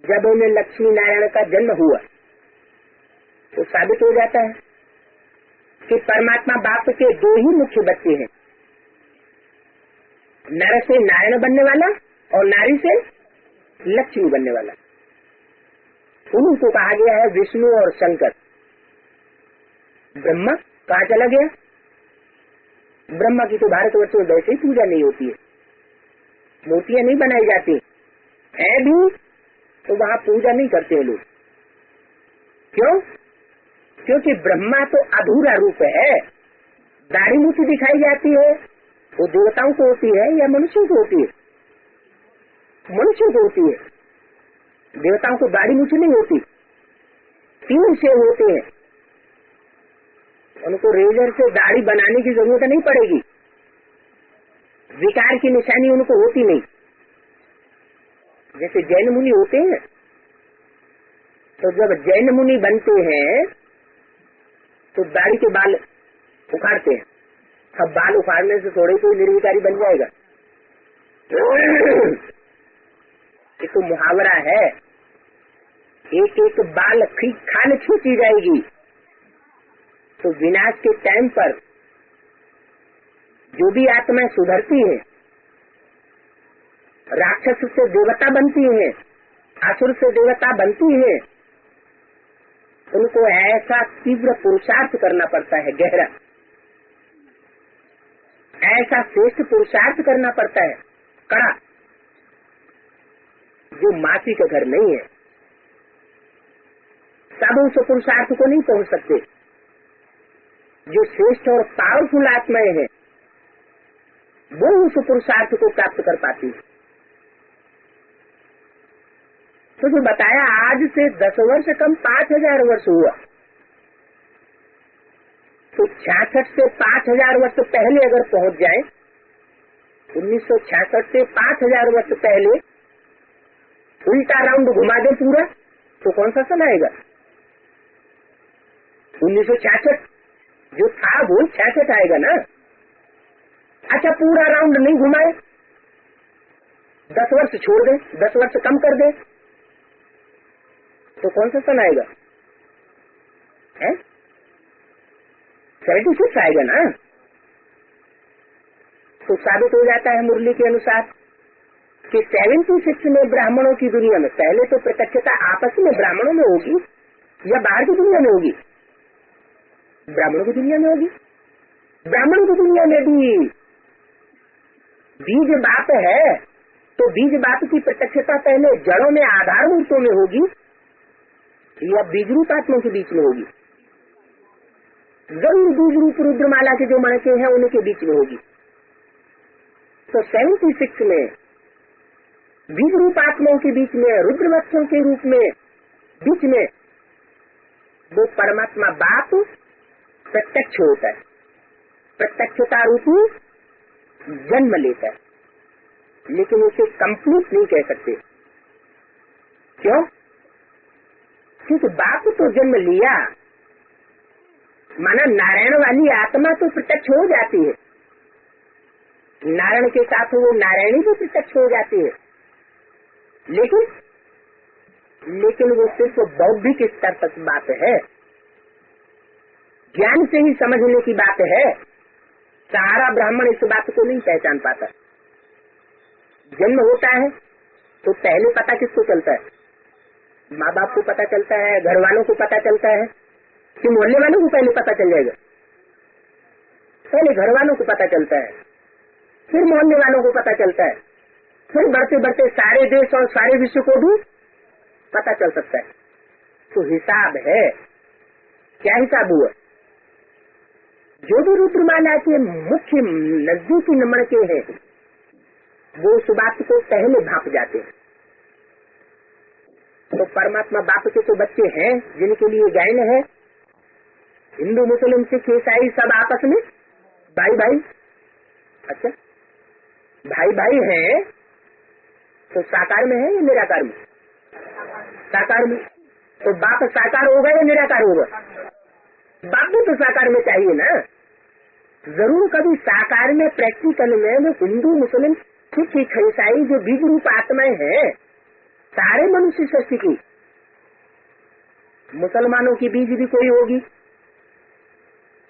जब उन्हें लक्ष्मी नारायण का जन्म हुआ। तो साबित हो जाता है कि परमात्मा बाप के 2 ही मुख्य बच्चे हैं, नर से नारायण बनने वाला और नारी से लक्ष्मी बनने वाला। उन्हीं को कहा गया है विष्णु और शंकर। ब्रह्मा कहाँ चला गया? ब्रह्मा की तो भारतवर्ष में वैसे ही पूजा नहीं होती है, मूर्तियां नहीं बनाई जाती है भी, तो वहाँ पूजा नहीं करते हैं लोग। क्यों? क्योंकि ब्रह्मा तो अधूरा रूप है। दाढ़ी मूछी दिखाई जाती है, वो देवताओं को होती है या मनुष्यों को होती है? मनुष्यों को होती है। देवताओं को दाढ़ी मूछी नहीं होती, 3 शेव होते हैं। उनको रेजर से दाढ़ी बनाने की जरूरत नहीं पड़ेगी, विकार की निशानी उनको होती नहीं। जैसे जैन मुनि होते हैं तो जब जैन मुनि बनते हैं तो दाढ़ी के बाल उखाड़ते हैं। अब बाल उखाड़ने से थोड़े कोई निर्विकारी बन जाएगा। ये तो मुहावरा है, एक एक बाल खान खींची जाएगी। तो विनाश के टाइम पर जो भी आत्माएं सुधरती है, राक्षस से देवता बनती है, असुर से देवता बनती है, उनको ऐसा तीव्र पुरुषार्थ करना पड़ता है, गहरा ऐसा श्रेष्ठ पुरुषार्थ करना पड़ता है, कड़ा, जो मासी का घर नहीं है। सब उस पुरुषार्थ को नहीं पहुंच सकते। जो श्रेष्ठ और पावरफुल आत्माएं हैं वो उस पुरुषार्थ को प्राप्त कर पाती है। तो जो बताया आज से 10 वर्ष कम 5000 वर्ष हुआ, तो 66 से 5000 वर्ष पहले अगर पहुंच जाए, 1966 से 5000 वर्ष पहले उल्टा राउंड घुमा दे पूरा, तो कौन सा सन आएगा? 1966 जो था वो 66 आएगा ना। अच्छा, पूरा राउंड नहीं घुमाए, 10 वर्ष छोड़ दे, 10 वर्ष कम कर दे, तो कौन सा सन आएगा? 76 आएगा ना। तो साबित हो जाता है मुरली के अनुसार कि 76 में ब्राह्मणों की दुनिया में, पहले तो प्रत्यक्षता आपस में ब्राह्मणों में होगी या बाहर की दुनिया में होगी? ब्राह्मणों की दुनिया में होगी। ब्राह्मणों की दुनिया में भी बीज बात है, तो बीज बात की प्रत्यक्षता पहले जड़ों में, आधार मूर्तों में होगी या बीज रूप आत्मा के बीच में होगी? जरूर बीज रूप रुद्रमाला के जो मणके हैं उनके बीच में होगी। तो 76 में बीज रूप आत्माओं के बीच में, रुद्रवत्सों के रूप में बीच में वो परमात्मा बाप प्रत्यक्ष होता है, प्रत्यक्षता रूपी जन्म लेता है, लेकिन उसे कंप्लीट नहीं कह सकते। क्यों? क्योंकि बाप तो जन्म लिया, माना नारायण वाली आत्मा तो प्रत्यक्ष हो जाती है, नारायण के साथ वो नारायणी भी प्रत्यक्ष हो जाती है, लेकिन वो सिर्फ बौद्धिक स्तर तक बात है, ज्ञान से ही समझने की बात है। सारा ब्राह्मण इस बात को नहीं पहचान पाता। जन्म होता है तो पहले पता किसको चलता है? माँ बाप को पता चलता है, घर वालों को पता चलता है कि मोहल्ले वालों को पहले पता चल जाएगा? पहले घर वालों को पता चलता है, फिर मोहल्ले वालों को पता चलता है, फिर बढ़ते बढ़ते सारे देश और सारे विश्व को भी पता चल सकता है। तो हिसाब है। क्या हिसाब हुआ? जो भी रुद्रमाला के मुख्य नजदीकी नमन के हैं वो उस बात को पहले भाप जाते हैं। तो परमात्मा बाप के तो बच्चे हैं जिनके लिए गायन है। हिंदू, मुस्लिम, सिख, ईसाई सब आपस में भाई भाई। अच्छा, भाई भाई हैं तो साकार में है या निराकार में? साकार में। तो बाप साकार होगा या निराकार होगा? बाप भी तो साकार में चाहिए ना। जरूर कभी साकार में, प्रैक्टिकल में हिंदू, मुस्लिम, सिख, ईसाई जो बीज रूप आत्माएं हैं, सारे मनुष्य सृष्टि की, मुसलमानों की बीज भी कोई होगी,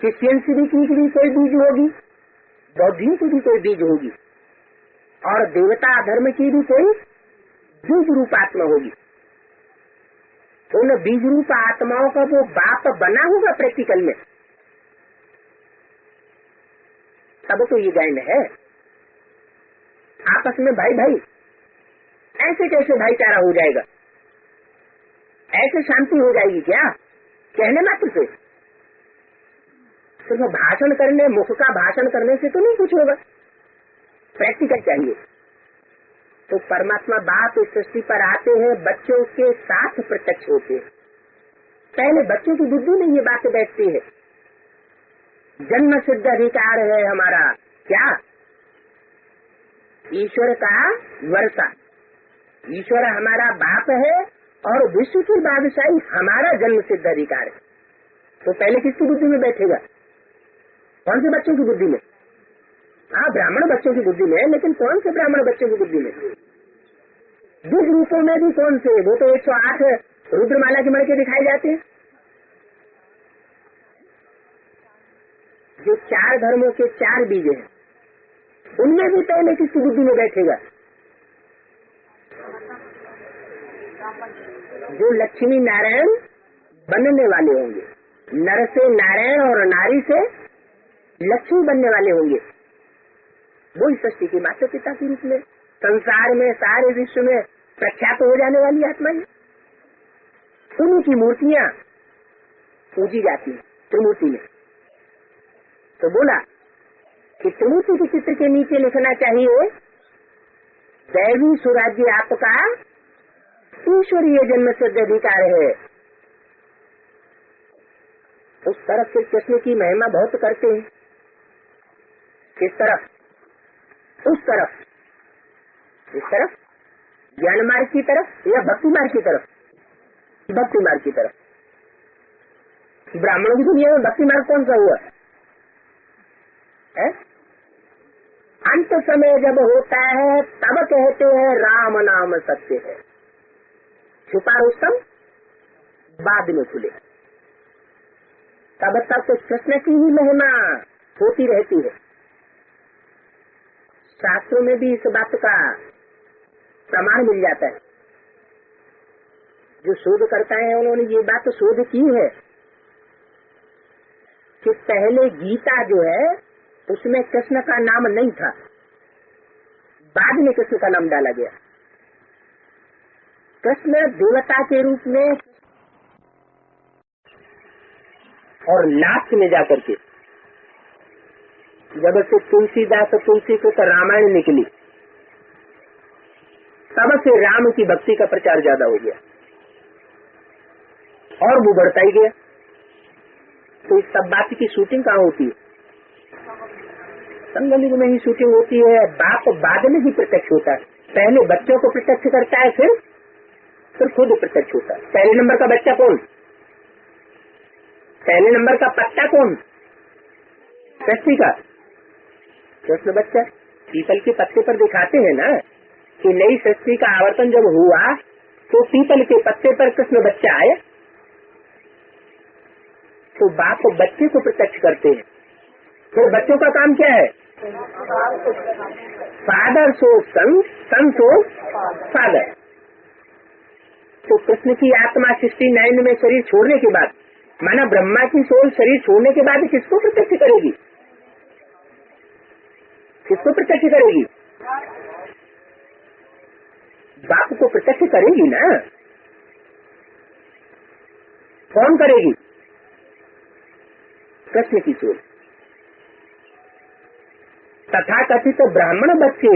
क्रिश्चियन की भी कोई बीज होगी, बौद्धियों की भी कोई बीज होगी, और देवता धर्म की भी कोई बीज रूप आत्मा होगी। तो उन बीज रूप आत्माओं का वो बाप बना होगा प्रैक्टिकल में, तब तो ये गायन है। आपस में भाई भाई, ऐसे कैसे भाईचारा हो जाएगा? ऐसे शांति हो जाएगी क्या? कहने मात्र से, सिर्फ भाषण करने, मुख का भाषण करने से तो नहीं कुछ होगा, प्रैक्टिकल चाहिए। तो परमात्मा बाप इस सृष्टि पर आते हैं, बच्चों के साथ प्रत्यक्ष होते हैं। पहले बच्चों की बुद्धि में ये बात बैठती है। जन्म सिद्ध अधिकार है हमारा, क्या? ईश्वर का वर्षा। ईश्वर हमारा बाप है और विश्व की बादशाही हमारा जन्म सिद्ध अधिकार है। तो पहले किसकी बुद्धि में बैठेगा? कौन से बच्चों की बुद्धि में? हाँ, ब्राह्मण बच्चों की बुद्धि में, लेकिन कौन से ब्राह्मण बच्चों की बुद्धि में? दुख रूपों में भी कौन से? वो तो 108 रुद्रमाला के मणके दिखाए जाते हैं। जो 4 धर्मों के 4 बीज हैं, उनमें भी पहले किसकी बुद्धि में बैठेगा? जो लक्ष्मी नारायण बनने वाले होंगे, नर से नारायण और नारी से लक्ष्मी बनने वाले होंगे, वो इस सृष्टि के माता पिता के रूप में संसार में सारे विश्व में प्रख्यात हो जाने वाली आत्मा है। उन्हीं की मूर्तियां पूजी जाती है त्रिमूर्ति में। तो बोला कि त्रिमूर्ति के चित्र के नीचे लिखना चाहिए दैवी स्वराज्य आपका ईश्वरीय जन्म सिद्ध अधिकार है। उस तरफ से कृष्ण की महिमा बहुत करते हैं। किस तरफ? उस तरफ, इस तरफ ज्ञान मार्ग की तरफ या भक्ति मार्ग की तरफ? भक्ति मार्ग की तरफ। ब्राह्मणों की दुनिया में भक्ति मार्ग कौन सा हुआ है? अंत समय जब होता है तब कहते हैं राम नाम सत्य है। छुपा रुस्तम बाद में खुले। तब तक तो कृष्ण की ही महिमा होती रहती है। शास्त्रों में भी इस बात का प्रमाण मिल जाता है। जो शोध करता है उन्होंने ये बात शोध की है कि पहले गीता जो है उसमें कृष्ण का नाम नहीं था, बाद में कृष्ण का नाम डाला गया। कृष्ण देवता के रूप में और लास्ट में जाकर के जब से तुलसीदास तुलसी को तो रामायण निकली, तब से राम की भक्ति का प्रचार ज्यादा हो गया और वो बढ़ता ही गया। तो इस सब बात की शूटिंग कहाँ होती है? संगम युग में ही शूटिंग होती है। बाप बाद में ही प्रत्यक्ष होता है। पहले बच्चों को प्रत्यक्ष करता है, फिर खुद प्रत्यक्ष होता है। पहले नंबर का बच्चा कौन? पहले नंबर का पत्ता कौन? सृष्टि का कृष्ण बच्चा। पीपल के पत्ते पर दिखाते हैं ना कि नई सृष्टि का आवर्तन जब हुआ तो पीपल के पत्ते पर कृष्ण बच्चा आया। तो बाप बच्चे को प्रत्यक्ष करते हैं। फिर बच्चों का काम क्या है? फादर सो सन, सन सो फादर। तो कृष्ण की आत्मा 69 में शरीर छोड़ने के बाद, माना ब्रह्मा की सोल शरीर छोड़ने के बाद किसको प्रत्यक्ष करेगी? किसको प्रत्यक्ष करेगी? बाप को प्रत्यक्ष करेगी ना। कौन करेगी? कृष्ण की सोल। तथा कथित ब्राह्मण बच्चे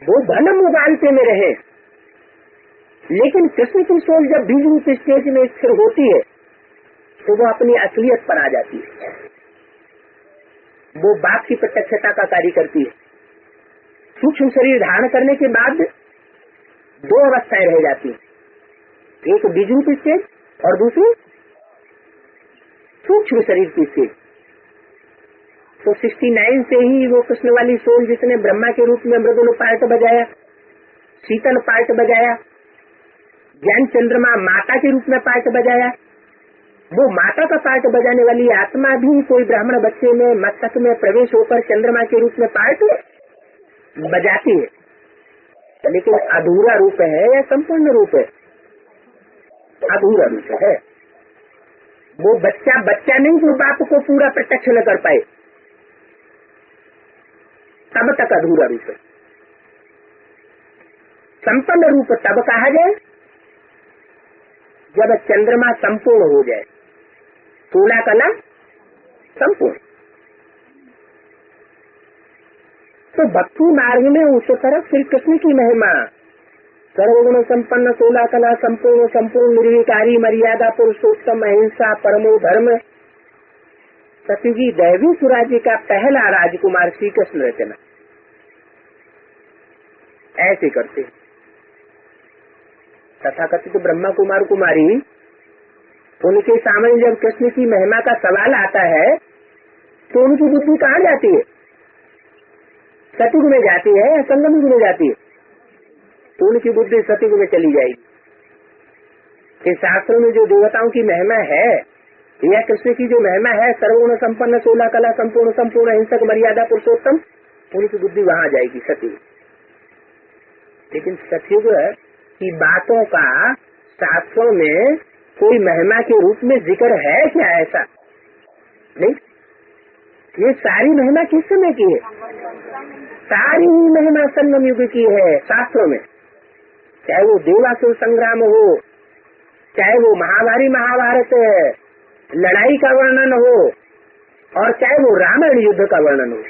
वो धन मुगालते में रहे, लेकिन कृष्ण की सोल जब बीज रूप स्टेज में स्थिर होती है तो वो अपनी असलियत पर आ जाती है। वो बाप की प्रत्यक्षता का कार्य करती है। सूक्ष्म शरीर धारण करने के बाद 2 अवस्थाएं रह जाती हैं, एक बीज रूप स्टेज और दूसरी सूक्ष्म शरीर की स्टेज। तो 69 से ही वो कृष्ण वाली सोल जिसने ब्रह्मा के रूप में मृदुल पार्ट बजाया, शीतल पार्ट बजाया, ज्ञान चंद्रमा माता के रूप में पार्ट बजाया, वो माता का पार्ट बजाने वाली आत्मा भी कोई ब्राह्मण बच्चे में मस्तक में प्रवेश होकर चंद्रमा के रूप में पार्ट बजाती है। लेकिन अधूरा रूप है या संपूर्ण रूप है? अधूरा रूप है। वो बच्चा बच्चा नहीं जो बाप को पूरा प्रत्यक्ष न कर पाए, तब तक अधूरा रूप है। संपन्न रूप तब कहा जाए जब चंद्रमा संपूर्ण हो जाए, 16 कला संपूर्ण। तो भक्ति मार्ग में उस तरफ श्री कृष्ण की महिमा, सर्वगुण संपन्न, 16 कला संपूर्ण, संपूर्ण निर्विकारी, मर्यादा पुरुषोत्तम, अहिंसा, परमो धर्म, सतयुगी दैवी स्वराज्य का पहला राजकुमार श्री कृष्ण रचना। ऐसे करते तथाकथित ब्रह्मा कुमार कुमारी, उनके सामने जब कृष्ण की महिमा का सवाल आता है तो उनकी बुद्धि कहाँ जाती है? सतयुग में जाती है या संगम युग में जाती है? तो उनकी बुद्धि सतयुग में चली जाएगी। कि शास्त्रों में जो देवताओं की महिमा है या कृष्ण की जो महिमा है, सर्वगुण संपन्न, 16 कला संपूर्ण, संपूर्ण हिंसक, मर्यादा पुरुषोत्तम, उनकी बुद्धि वहाँ जाएगी, सतयुग। लेकिन सतयुग की बातों का शास्त्रों में कोई महिमा के रूप में जिक्र है क्या? ऐसा नहीं। ये सारी महिमा किस समय की है? सारी महिमा संगम युग की है शास्त्रों में। चाहे वो देवासुर संग्राम हो, चाहे वो महाभारी महाभारत लड़ाई का वर्णन हो, और चाहे वो रामायण युद्ध का वर्णन हो,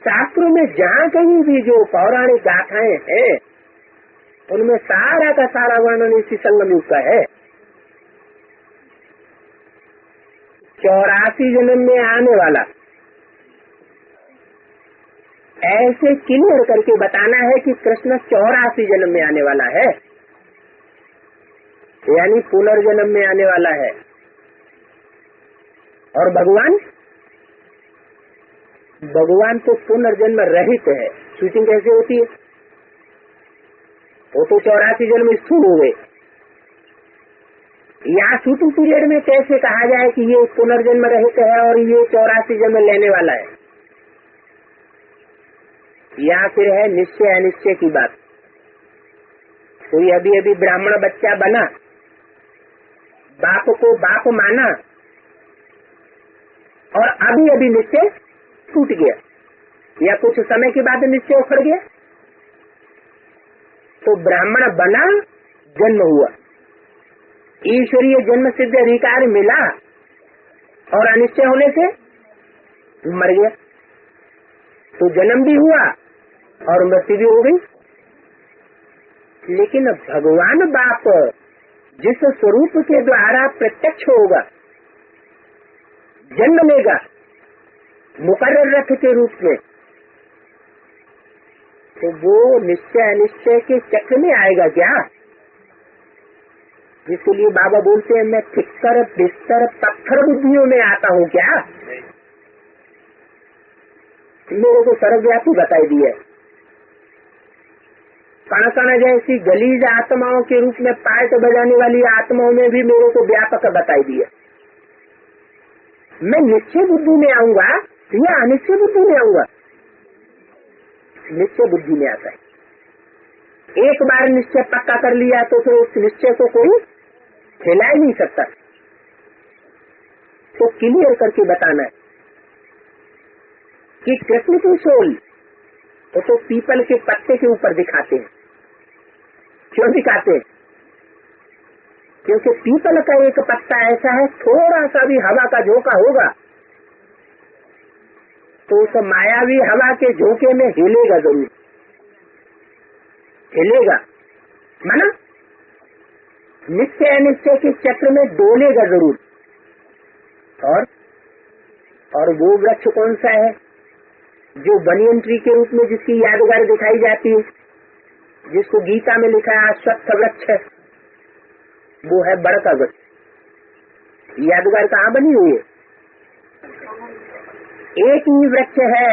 शास्त्रों में जहाँ कहीं भी जो पौराणिक गाथाएं हैं उनमें सारा का सारा वर्णन इसी संगम युग का है। 84 जन्म में आने वाला, ऐसे क्लियर करके बताना है कि कृष्ण 84 जन्म में आने वाला है, यानी पुनर्जन्म में आने वाला है। और भगवान तो पुनर्जन्म रहित है। शूटिंग कैसे होती है? वो तो 84 जन्म स्थूल हो गए। यहाँ शूटिंग पीरियड में कैसे कहा जाए कि ये पुनर्जन्म रहित है और ये 84 जन्म लेने वाला है? यहाँ फिर है निश्चय अनिश्चय की बात। कोई अभी अभी ब्राह्मण बच्चा बना, बाप को बाप माना और अभी अभी निश्चय टूट गया या कुछ समय के बाद निश्चय उखड़ गया, तो ब्राह्मण बना, जन्म हुआ, ईश्वरीय जन्म सिद्ध अधिकार मिला और अनिश्चय होने से मर गया। तो जन्म भी हुआ और मृत्यु भी हो गई। लेकिन भगवान बाप जिस स्वरूप के द्वारा प्रत्यक्ष होगा, जन्म लेगा मुकर्रर रथ के रूप में, तो वो निश्चय अनिश्चय के चक्र में आएगा क्या? जिसके लिए बाबा बोलते हैं मैं ठिक्कर बिस्तर पत्थर बुद्धियों में आता हूँ क्या? मेरे को सर्वव्यापी बताई दी है। कण कण जैसी गलीज आत्माओं के रूप में पार्ट बजाने वाली आत्माओं में भी मेरे को व्यापक बताई दी है। मैं निश्चय बुद्धि में आऊंगा या अनिश्चय बुद्धि में आऊंगा? निश्चय बुद्धि में आता है। एक बार निश्चय पक्का कर लिया तो फिर उस निश्चय को कोई हिला ही नहीं सकता। तो क्लियर करके बताना है कि कृष्ण की सोल तो पीपल के पत्ते के ऊपर दिखाते हैं। क्यों दिखाते हैं? क्योंकि पीपल का एक पत्ता ऐसा है, थोड़ा सा भी हवा का झोंका होगा तो उस मायावी हवा के झोंके में हिलेगा, जरूर हिलेगा, माना निश्चय अनिश्चय के चक्र में डोलेगा जरूर। और वो वृक्ष कौन सा है जो बनियन ट्री के रूप में जिसकी यादगार दिखाई जाती है, जिसको गीता में लिखा है अश्वत्थ वृक्ष है, वो है बड़का वृक्ष। यादगार कहाँ बनी हुई है? एक ही वृक्ष है।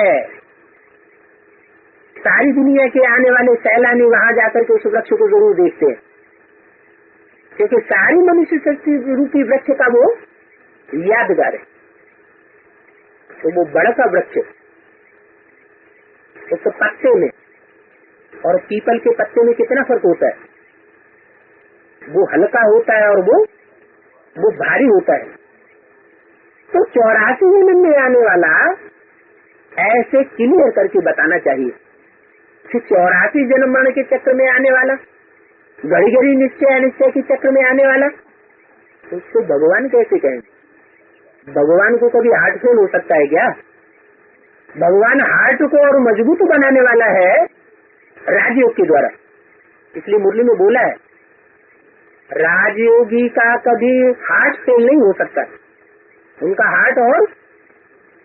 सारी दुनिया के आने वाले सैलानी वहां जाकर के उस वृक्ष को जरूर देखते हैं, क्योंकि सारी मनुष्य शक्ति रूपी वृक्ष का वो यादगार है। तो वो बड़का वृक्ष उस पत्ते में और पीपल के पत्ते में कितना फर्क होता है? वो हल्का होता है और वो भारी होता है। तो 84 जन्म में आने वाला ऐसे क्लियर करके बताना चाहिए कि 84 जन्म मरण के चक्र में आने वाला, घड़ी घड़ी निश्चय अनिश्चय के चक्र में आने वाला, तो उसको भगवान कैसे कहेंगे? भगवान को कभी हार्ट फेल हो सकता है क्या? भगवान हार्ट को और मजबूत बनाने वाला है राजयोग के द्वारा। इसलिए मुरली में बोला है राजयोगी का कभी हार्ट फेल नहीं हो सकता, उनका हार्ट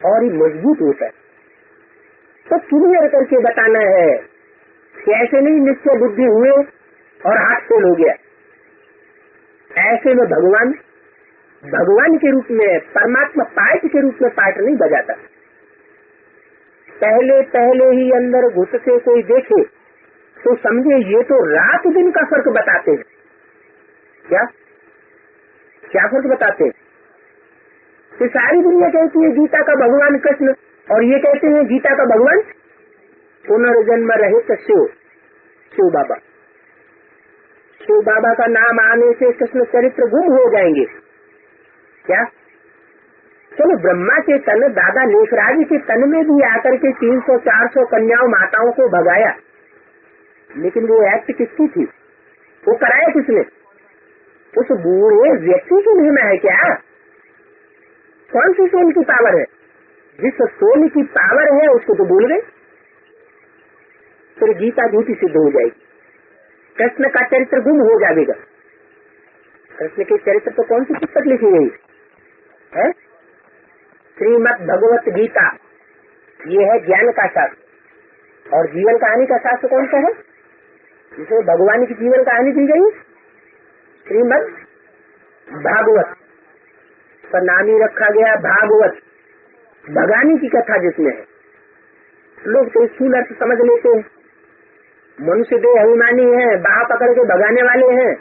और ही मजबूत होता है। तो क्लियर करके बताना है कि ऐसे नहीं निश्चय बुद्धि हुए और हाथ फेल हो गया। ऐसे में भगवान के रूप में, परमात्मा पाइप के रूप में पार्ट नहीं बजाता। पहले ही अंदर घुस के कोई देखे तो समझे ये तो रात दिन का फर्क बताते हैं। क्या फर्क बताते हैं? कि सारी दुनिया कहती है गीता का भगवान कृष्ण, और ये कहते हैं गीता का भगवान पुनर्जन्म रहित शिव बाबा। शिव बाबा का नाम आने से कृष्ण चरित्र गुम हो जाएंगे। क्या? चलो, ब्रह्मा के तन, दादा लेखराज के तन में भी आकर के 300-400 कन्याओं माताओं को भगाया, लेकिन वो एक्ट किसकी थी? वो कराया किसने? उस बूढ़े व्यक्ति की महिमा है क्या? कौन सी सोल की पावर है? जिस सोल की पावर है उसको तो भूल गए। फिर गीता झूठी सिद्ध हो जाएगी, कृष्ण का चरित्र गुम हो जाएगा। कृष्ण के चरित्र तो कौन सी पुस्तक लिखी गई है? श्रीमद् भगवत गीता। ये है ज्ञान का शास्त्र। और जीवन कहानी का शास्त्र कौन सा है? जिसमें भगवान की जीवन कहानी दी गई, श्रीमद् भागवत। पर नाम ही रखा गया भागवत, भगानी की कथा जिसमें है। लोग तो स्थूल अर्थ समझ लेते हैं, मनुष्य देह अभिमानी है, बाह पकड़ के भगाने वाले हैं,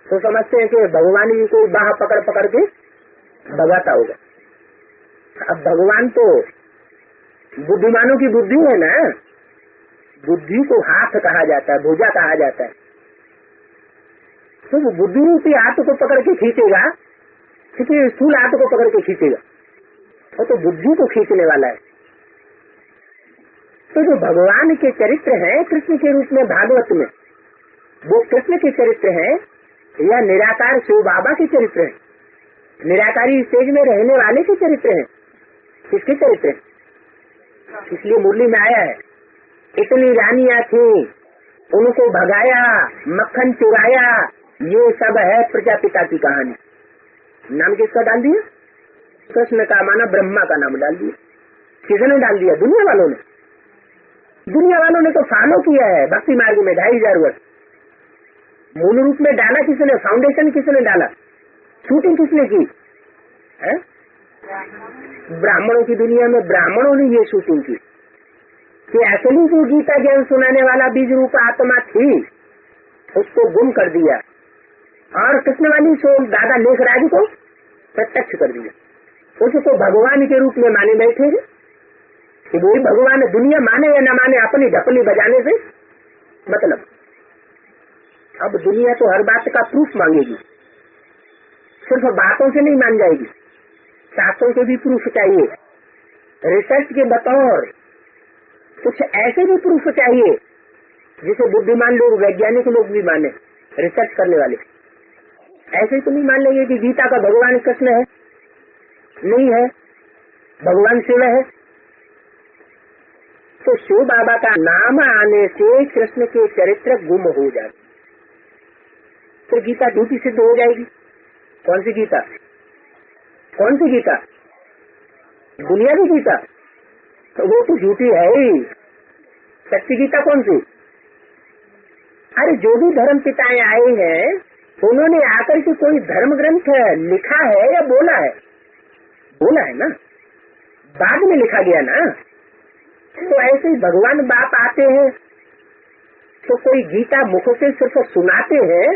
तो समझते हैं कि भगवान जी को बाह पकड़ के भगाता होगा। अब भगवान तो बुद्धिमानों की बुद्धि है ना, बुद्धि को हाथ कहा जाता है, भुजा कहा जाता है। तो वो बुद्धि रूपी हाथ को पकड़ के खींचेगा, क्योंकि स्थूल हाथ को पकड़ के खींचेगा, वो तो बुद्धि को खींचने वाला है। तो जो भगवान के चरित्र हैं कृष्ण के रूप में भागवत में, वो कृष्ण के चरित्र हैं या निराकार शिव बाबा के चरित्र हैं? निराकारी स्टेज में रहने वाले के चरित्र हैं। किसके चरित्र? इसलिए मुरली में आया है, इतनी रानियां थी, उनको भगाया, मक्खन चुराया, ये सब है प्रजापिता की कहानी। नाम किसका डाल दिया? कृष्ण का, माना ब्रह्मा का नाम डाल दिया। किसने डाल दिया? दुनिया वालों ने। दुनिया वालों ने तो फॉलो किया है भक्ति मार्ग में 2500 वर्ष। मूल रूप में डाला किसने? फाउंडेशन किसने डाला? शूटिंग किसने की है? ब्राह्मणों की दुनिया में ब्राह्मणों ने ये शूटिंग की कि असली जो गीता ज्ञान सुनाने वाला बीज रूप आत्मा थी उसको गुम कर दिया, और कृष्ण वाली सोल दादा लेखराज को प्रत्यक्ष कर दिया। उसको भगवान के रूप में माने बैठे हैं कि वही भगवान है। दुनिया माने या न माने, अपनी ढपली बजाने से मतलब। अब दुनिया तो हर बात का प्रूफ मांगेगी, सिर्फ बातों से नहीं मान जाएगी, शास्त्रों के भी प्रूफ चाहिए, रिसर्च के बतौर कुछ ऐसे भी प्रूफ चाहिए जिसे बुद्धिमान लोग, वैज्ञानिक लोग भी माने, रिसर्च करने वाले। ऐसे तो नहीं मान लेंगे कि गीता का भगवान कृष्ण है, नहीं है, भगवान शिव है। तो शिव बाबा का नाम आने से कृष्ण के चरित्र गुम हो जाते, तो गीता झूठी सिद्ध हो जाएगी। कौन सी गीता? कौन सी गीता? दुनिया की गीता तो वो तो झूठी है ही। सच्ची गीता कौन सी? अरे जो भी धर्म पिताएं आए हैं उन्होंने आकर के कोई धर्म ग्रंथ लिखा है या बोला है? बोला है ना, बाद में लिखा गया ना। तो ऐसे ही भगवान बाप आते हैं तो कोई गीता मुख से सिर्फ सुनाते हैं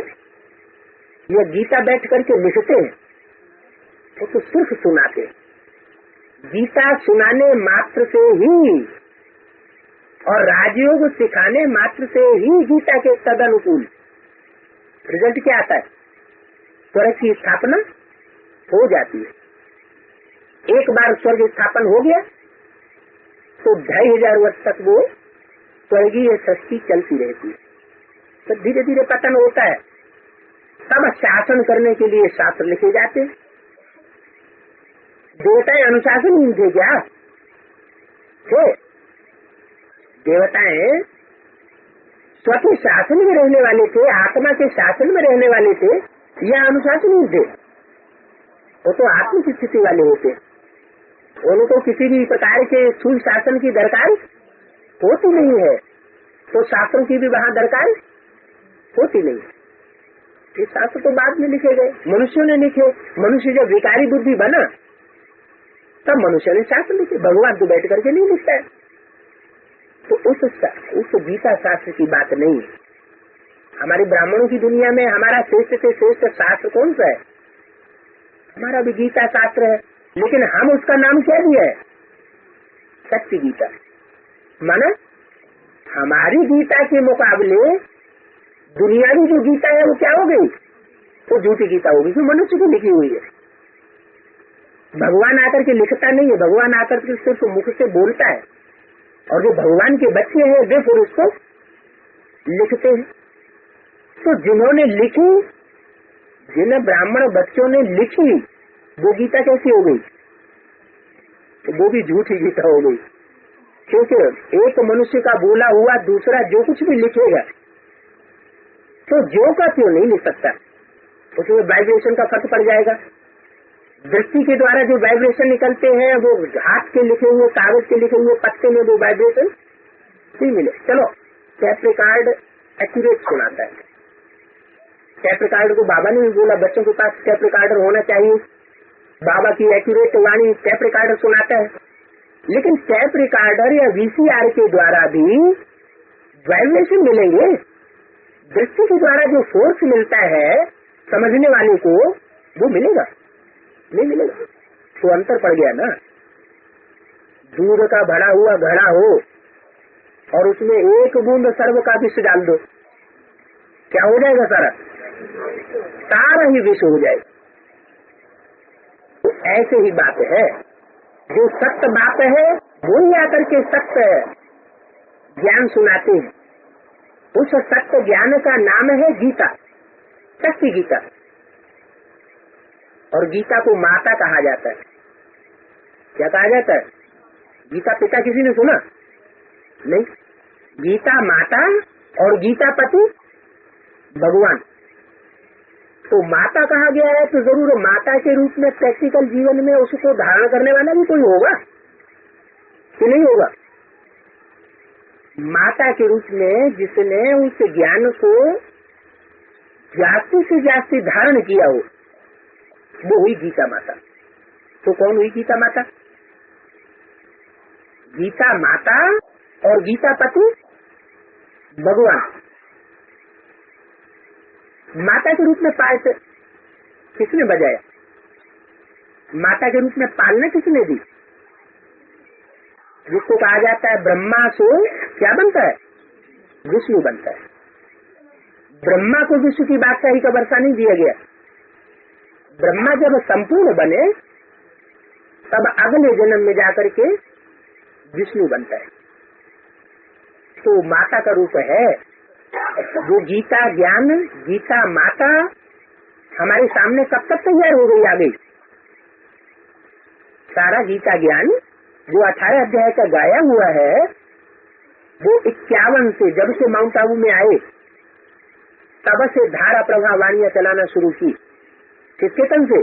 या गीता बैठ करके लिखते हैं? वो तो सिर्फ सुनाते हैं। गीता सुनाने मात्र से ही और राजयोग सिखाने मात्र से ही गीता के तदनुकूल रिजल्ट क्या आता है? स्वर्ग की स्थापना हो जाती है। एक बार स्वर्ग स्थापन हो गया तो 2500 वर्ष तक वो स्वर्गीय सृष्टि चलती रहती है। तो धीरे धीरे पतन होता है, तब शासन करने के लिए शास्त्र लिखे जाते हैं। देवताएं अनुशासनहीन थे क्या? थे। देवताएं स्वतः शासन में रहने वाले थे, आत्मा के शासन में रहने वाले थे या अनुशासनहीन थे? वो तो आत्म की स्थिति वाले होते, उनको किसी भी प्रकार के स्थूल शासन की दरकार होती नहीं है, तो शास्त्रों की भी वहाँ दरकार होती नहीं। ये शास्त्र तो बाद में लिखे गए, मनुष्यों ने लिखे। मनुष्य जब विकारी बुद्धि बना तब मनुष्य ने शास्त्र लिखे, भगवान तो बैठ करके नहीं लिखता है। तो उस गीता शास्त्र की बात नहीं है। हमारे ब्राह्मणों की दुनिया में हमारा श्रेष्ठ से श्रेष्ठ शास्त्र कौन सा है? हमारा भी गीता शास्त्र है, लेकिन हम उसका नाम क्या दिया है? सत्य गीता। माना हमारी गीता के मुकाबले दुनियावी जो गीता है वो क्या हो गई? वो झूठी गीता होगी, जो मनुष्य की लिखी हुई है। भगवान आकर के लिखता नहीं है, भगवान आकर के सिर्फ मुख से बोलता है, और जो भगवान के बच्चे हैं वे फिर उसको लिखते हैं। तो जिन्होंने लिखी, जिन ब्राह्मण बच्चों ने लिखी, वो गीता कैसी हो गई? तो वो भी झूठी गीता हो गई, क्योंकि एक मनुष्य का बोला हुआ दूसरा जो कुछ भी लिखेगा तो जो का क्यों नहीं लिख सकता, उसमें वाइब्रेशन का फर्क पड़ जाएगा। दृष्टि के द्वारा जो वाइब्रेशन निकलते हैं वो हाथ के लिखे हुए, कागज के लिखे हुए पत्ते में वो वाइब्रेशन नहीं मिले। चलो टेप रिकॉर्ड एक्यूरेट सुनाता है। टेप रिकॉर्ड को बाबा ने भी बोला बच्चों के पास टेप रिकॉर्डर होना चाहिए, बाबा की एक्यूरेट वाणी टेप रिकॉर्डर सुनाता है। लेकिन टेप रिकॉर्डर या वीसीआर के द्वारा भी वाइब्रेशन मिलेंगे। दृष्टि के द्वारा जो फोर्स मिलता है समझने वाले को, वो मिलेगा नहीं मिलेगा? तो अंतर पड़ गया ना। दूध का भरा हुआ घड़ा हो और उसमें एक बूंद सर्व का विष डाल दो, क्या हो जाएगा? सारा ही विष हो जाएगा। तो ऐसे ही बात है, जो सत्य बात है वही आकर के सत्य ज्ञान सुनाते हैं। उस सत्य ज्ञान का नाम है गीता, सत्य गीता। और गीता को माता कहा जाता है। क्या कहा जाता है? गीता पिता किसी ने सुना नहीं। गीता माता और गीता पति भगवान। तो माता कहा गया है तो जरूर माता के रूप में प्रैक्टिकल जीवन में उसको धारण करने वाला भी कोई होगा कि नहीं होगा? माता के रूप में जिसने उस ज्ञान को जास्ती से जास्ती धारण किया हो, वो हुई गीता माता। तो कौन हुई गीता माता? गीता माता और गीता पति भगवान। माता के रूप में पाठ किसने बजाया? माता के रूप में पालना किसने दी? जिसको कहा जाता है ब्रह्मा से क्या बनता है? विष्णु बनता है। ब्रह्मा को विष्णु की बादशाही का वर्षा नहीं दिया गया। ब्रह्मा जब संपूर्ण बने तब अगले जन्म में जाकर के विष्णु बनता है। तो माता का रूप है वो गीता ज्ञान। गीता माता हमारे सामने कब तक तैयार हो गई? आ गई। सारा गीता ज्ञान जो 18 अध्याय का गाया हुआ है वो 51 से, जब से माउंट आबू में आए तब से धारा प्रभा वाणियां चलाना शुरू की। किसके तन से?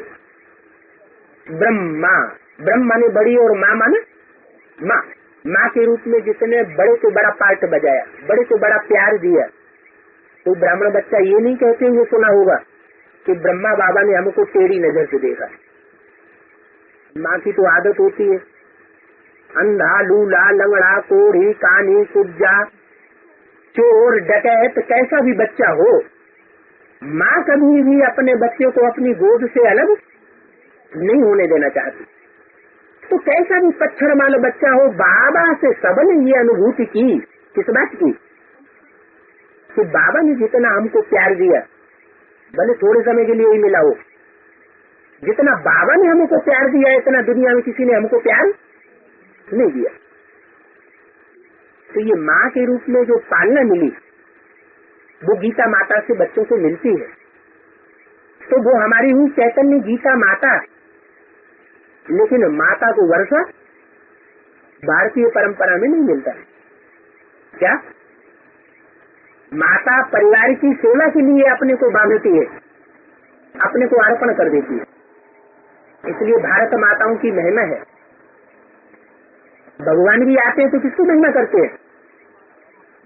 ब्रह्मा। ब्रह्म माने बड़ी और माँ माने माँ। माँ के रूप में जिसने बड़े से बड़ा पार्ट बजाया, बड़े से बड़ा प्यार दिया। तो ब्राह्मण बच्चा ये नहीं कहते हुए सुना होगा कि ब्रह्मा बाबा ने हमको टेढ़ी नजर से देखा। माँ की तो आदत होती है, अंधा लूला लंगड़ा कोढ़ी कानी कुब्जा चोर डकैत कैसा भी बच्चा हो, माँ कभी भी अपने बच्चे को अपनी गोद से अलग नहीं होने देना चाहती। तो कैसा भी पत्थर मानो बच्चा हो, बाबा से सबने ये अनुभूति की। किस बात की? कि बाबा ने जितना हमको प्यार दिया, भले थोड़े समय के लिए ही मिला हो, जितना बाबा ने हमको प्यार दिया इतना दुनिया में किसी ने हमको प्यार नहीं दिया। तो ये माँ के रूप में जो पालना मिली वो गीता माता से बच्चों को मिलती है। तो वो हमारी हुई चैतन्य गीता माता। लेकिन माता को वर्षा भारतीय परंपरा में नहीं मिलता। क्या? माता परिवार की सेवा के लिए अपने को बांधती है, अपने को अर्पण कर देती है। इसलिए भारत माताओं की महिमा है। भगवान भी आते हैं तो किसकी महिमा करते हैं?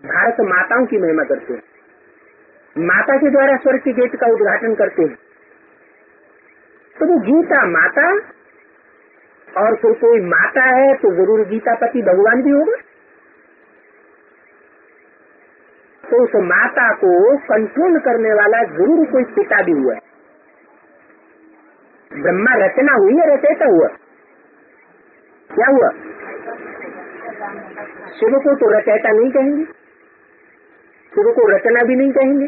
भारत माताओं की महिमा करते हैं। माता के द्वारा स्वर्ग के गेट का उद्घाटन करते हैं। तो वो गीता माता, और फिर कोई माता है तो जरूर गीतापति भगवान भी होगा। तो उस माता को कंट्रोल करने वाला जरूर कोई पिता भी हुआ है। ब्रह्मा रचना हुई है, रचयिता हुआ? क्या हुआ? शिव को तो रचयिता नहीं कहेंगे, शिव को रचना भी नहीं कहेंगे।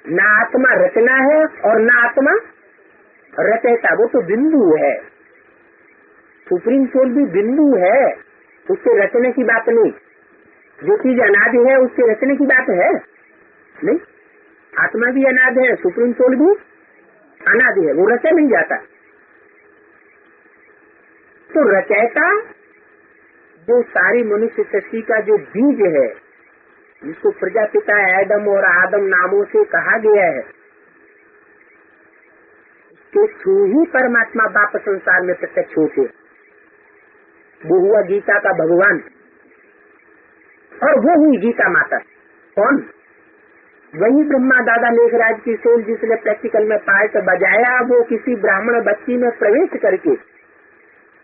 ना आत्मा रचना है और ना आत्मा रचयिता, वो तो बिंदु है। सुप्रीम सोल भी बिंदु है, उसके रचने की बात नहीं। जो चीज अनादि है उसके रचने की बात है नहीं। आत्मा भी अनादि है, सुप्रीम सोल भी अनादि है, वो रचा नहीं जाता। तो रचयिता जो सारी मनुष्य सृष्टि का जो बीज है, जिसको प्रजापिता एडम और आदम नामों से कहा गया है, उसके थ्रू ही परमात्मा बाप संसार में प्रत्यक्ष होते। वो हुआ गीता का भगवान, और वो हुई गीता माता। कौन? वही ब्रह्मा दादा लेखराज की सोल जिसने प्रैक्टिकल में पार्ट बजाया, वो किसी ब्राह्मण बच्ची में प्रवेश करके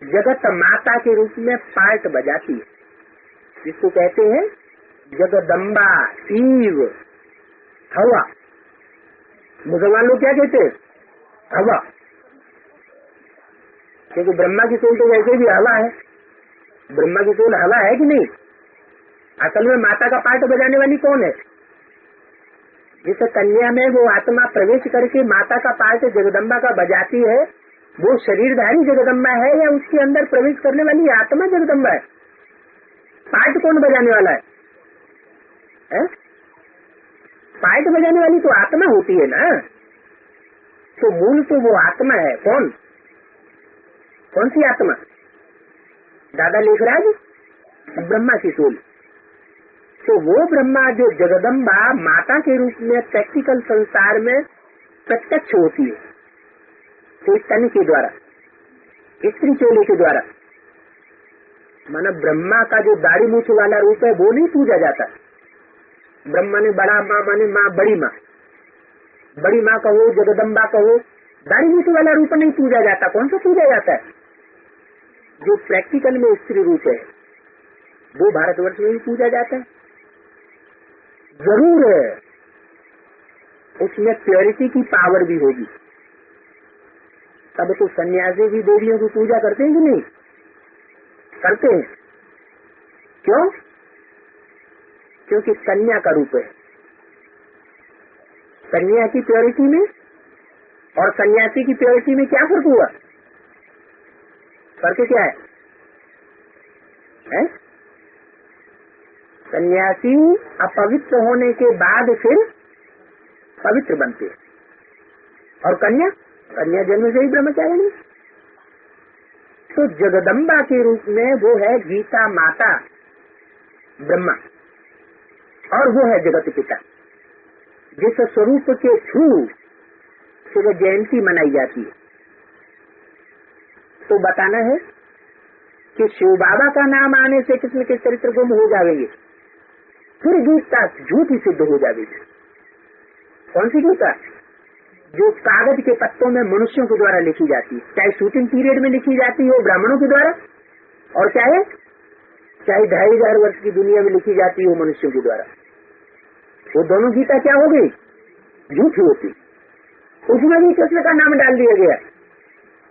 जगत माता के रूप में पार्ट बजाती है, जिसको कहते हैं जगदम्बा, शिव, हवा। मुसलमान लोग क्या कहते हैं? हवा। क्योंकि ब्रह्मा की सोल तो वैसे भी हवा है। ब्रह्मा की सोल हवा है कि नहीं? असल में माता का पार्ट बजाने वाली कौन है? जिस कन्या में वो आत्मा प्रवेश करके माता का पार्ट जगदम्बा का बजाती है, वो शरीरधारी जगदम्बा है या उसके अंदर प्रवेश करने वाली आत्मा जगदम्बा है? पार्ट कौन बजाने वाला है? पार्ट बजाने वाली तो आत्मा होती है ना। तो मूल तो वो आत्मा है। कौन? कौन सी आत्मा? दादा लेखराज ब्रह्मा की सोल। तो वो ब्रह्मा जो जगदम्बा माता के रूप में प्रैक्टिकल संसार में प्रत्यक्ष होती है, तो तन के द्वारा, स्त्री चोले के द्वारा। माना ब्रह्मा का जो दाढ़ी मूछ वाला रूप है वो नहीं पूजा जाता। ब्रह्मा ने बड़ा माँ माने माँ, बड़ी माँ, बड़ी माँ कहो, जगदम्बा कहो, दाढ़ी मूछ वाला रूप नहीं पूजा जाता। कौन सा पूजा जाता है? जो प्रैक्टिकल में स्त्री रूप है वो भारतवर्ष में भी पूजा जाता है। जरूर है उसमें प्योरिटी की पावर भी होगी। तब तो सन्यासी भी देवियों की पूजा करते हैं कि नहीं? करते हैं। क्यों? क्योंकि कन्या का रूप है। कन्या की प्योरिटी में और सन्यासी की प्योरिटी में क्या फर्क हुआ? फर्क क्या है? सन्यासी अपवित्र होने के बाद फिर पवित्र बनते, और कन्या जन्म से ही ब्रह्मचारी नहीं। तो जगदम्बा के रूप में वो है गीता माता ब्रह्मा, और वो है जगत पिता, जिस स्वरूप के थ्रू शिव जयंती मनाई जाती है। तो बताना है कि शिव बाबा का नाम आने से किसने के चरित्र गुम हो जाएंगे, फिर गीता झूठी सिद्ध हो जाएगी। कौन सी गीता? जो कागज के पत्तों में मनुष्यों के द्वारा लिखी जाती है, चाहे शूटिंग पीरियड में लिखी जाती हो ब्राह्मणों के द्वारा, और चाहे 2500 वर्ष की दुनिया में लिखी जाती हो मनुष्यों के द्वारा। वो दोनों गीता क्या हो गई? झूठी होती। उसमें भी कृष्ण का नाम डाल दिया गया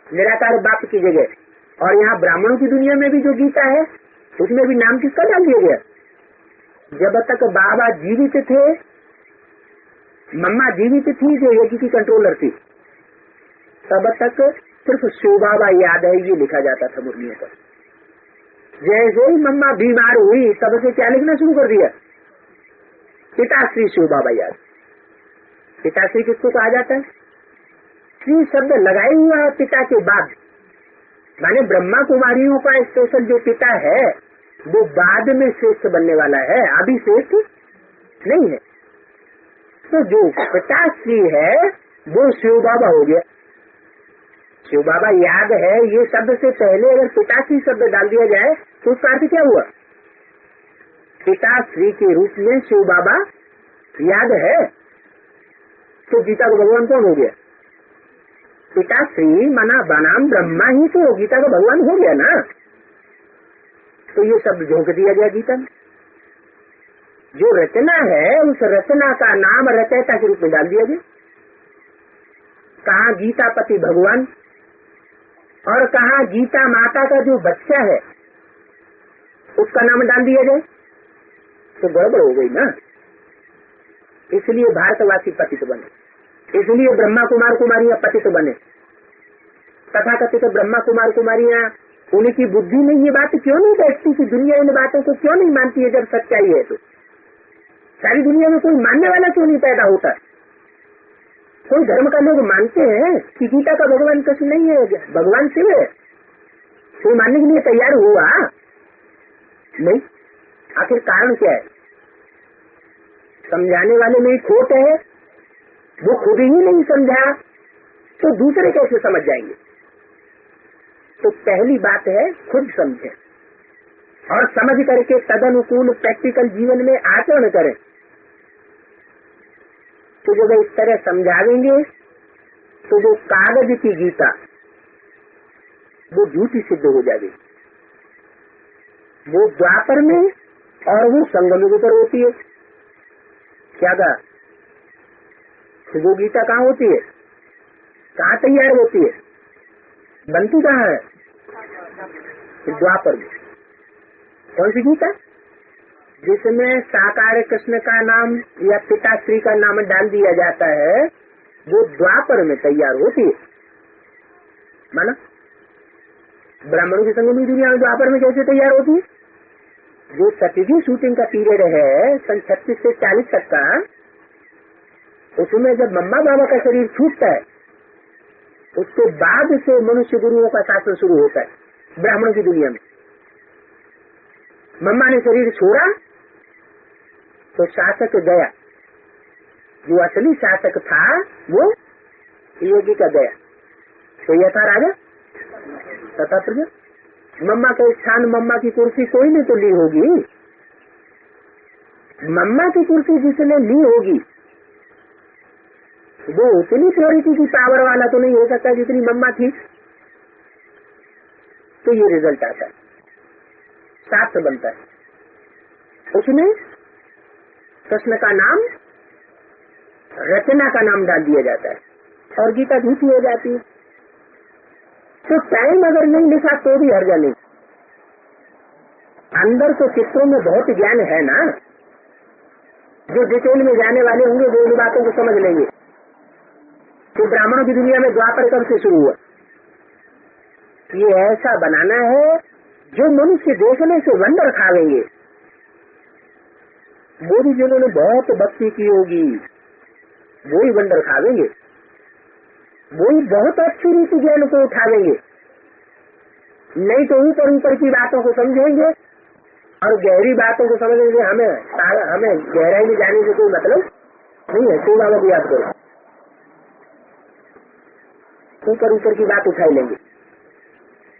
निराकार बाप की जगह, और यहाँ ब्राह्मणों की दुनिया में भी जो गीता है उसमें भी नाम किसका डाल दिया गया? जब तक बाबा जीवित थे, मम्मा जीवित थी जो यज्ञ की कंट्रोलर थी, तब तक सिर्फ शिव बाबा याद है ये लिखा जाता था मुरलियों पर। जैसे ही मम्मा बीमार हुई तब से क्या लिखना शुरू कर दिया? पिताश्री शिव बाबा याद। पिताश्री किसको कहा जाता है? श्री शब्द लगाए हुआ है पिता के बाद, माने ब्रह्मा कुमारियों का स्पेशल जो पिता है वो बाद में श्रेष्ठ बनने वाला है, अभी श्रेष्ठ नहीं है। तो जो पिताश्री है वो शिव बाबा हो गया। शिव बाबा याद है ये शब्द से पहले अगर पिताश्री शब्द डाल दिया जाए तो उसका अर्थ क्या हुआ? पिताश्री के रूप में शिव बाबा याद है? तो गीता को भगवान कौन हो गया? पिता श्री मना बनाम ब्रह्मा ही तो गीता का भगवान हो गया ना। तो ये सब झोंक दिया गया गीता में। जो रचना है उस रचना का नाम रचयिता के रूप में डाल दिया गया। कहा गीतापति भगवान और कहा गीता माता का जो बच्चा है उसका नाम डाल दिया जाए, तो गड़बड़ हो गई ना। इसलिए भारतवासी पतित बने, इसलिए ब्रह्मा कुमार कुमारियां पतित बने। तथा कथित ब्रह्मा कुमार कुमारियां, उनकी बुद्धि में ये बात क्यों नहीं बैठती कि दुनिया इन बातों को क्यों नहीं मानती है? जब सच्चाई है तो सारी दुनिया में कोई मानने वाला क्यों नहीं पैदा होता? कोई धर्म का लोग मानते हैं कि गीता का भगवान कृष्ण नहीं है, भगवान शिव है, कोई मानने के लिए तैयार हुआ नहीं। आखिर कारण क्या है? समझाने वाले में खोट है, वो खुद ही नहीं समझा तो दूसरे कैसे समझ जाएंगे? तो पहली बात है खुद समझे और समझ करके तदनुकूल प्रैक्टिकल जीवन में आचरण करें। तो जब इस तरह समझावेंगे तो वो कागज की गीता वो झूठी सिद्ध हो जाएगी। वो द्वापर में और वो संगम के ऊपर होती है। क्या कहा? तो वो गीता कहाँ होती है, कहाँ तैयार होती है, बनती कहाँ है? द्वापर में। कौन सी गीता? जिसमें साकार कृष्ण का नाम या पिताश्री का नाम डाल दिया जाता है, वो द्वापर में तैयार होती है। माना ब्राह्मणों की संगम दुनिया में द्वापर में कैसे तैयार होती है? जो सतयुगी शूटिंग का पीरियड है सन 36 से 40 तक का, उसमें जब मम्मा बाबा का शरीर छूटता है उसके बाद से मनुष्य गुरुओं का शासन शुरू होता है ब्राह्मणों की दुनिया में। मम्मा ने शरीर छोड़ा तो शासक गया, जो असली शासक था वो योगी का गया। तो यह था राजा तथा प्रजा। मम्मा के स्थान मम्मा की कुर्सी कोई नहीं तो ली होगी। मम्मा की कुर्सी जिसने ली होगी वो उतनी थ्योरिटी की पावर वाला तो नहीं हो सकता जितनी मम्मा थी। तो ये रिजल्ट आता है, शास्त्र बनता है। उसमें कृष्ण का नाम, रचना का नाम डाल दिया जाता है और गीता झूठी हो जाती है। तो टाइम अगर नहीं लिखा तो भी हर्जा नहीं। अंदर तो चित्रों में बहुत ज्ञान है ना, जो डिटेल में जाने वाले होंगे वो इन बातों को समझ लेंगे। तो ब्राह्मणों की दुनिया में द्वापर कब से शुरू हुआ? ये ऐसा बनाना है जो मनुष्य देखने से वंडर खावेंगे। वो भी जिन्होंने बहुत भक्ति की होगी वो ही वंडर खावेंगे, वो ही बहुत अच्छी रीति ज्ञान को उठावेंगे। नहीं तो ऊपर ऊपर की बातों को समझेंगे और गहरी बातों को समझेंगे। हमें गहराई में जाने से कोई मतलब नहीं है। तो बाबा को याद करो, ऊपर ऊपर की बात उठाई लेंगे।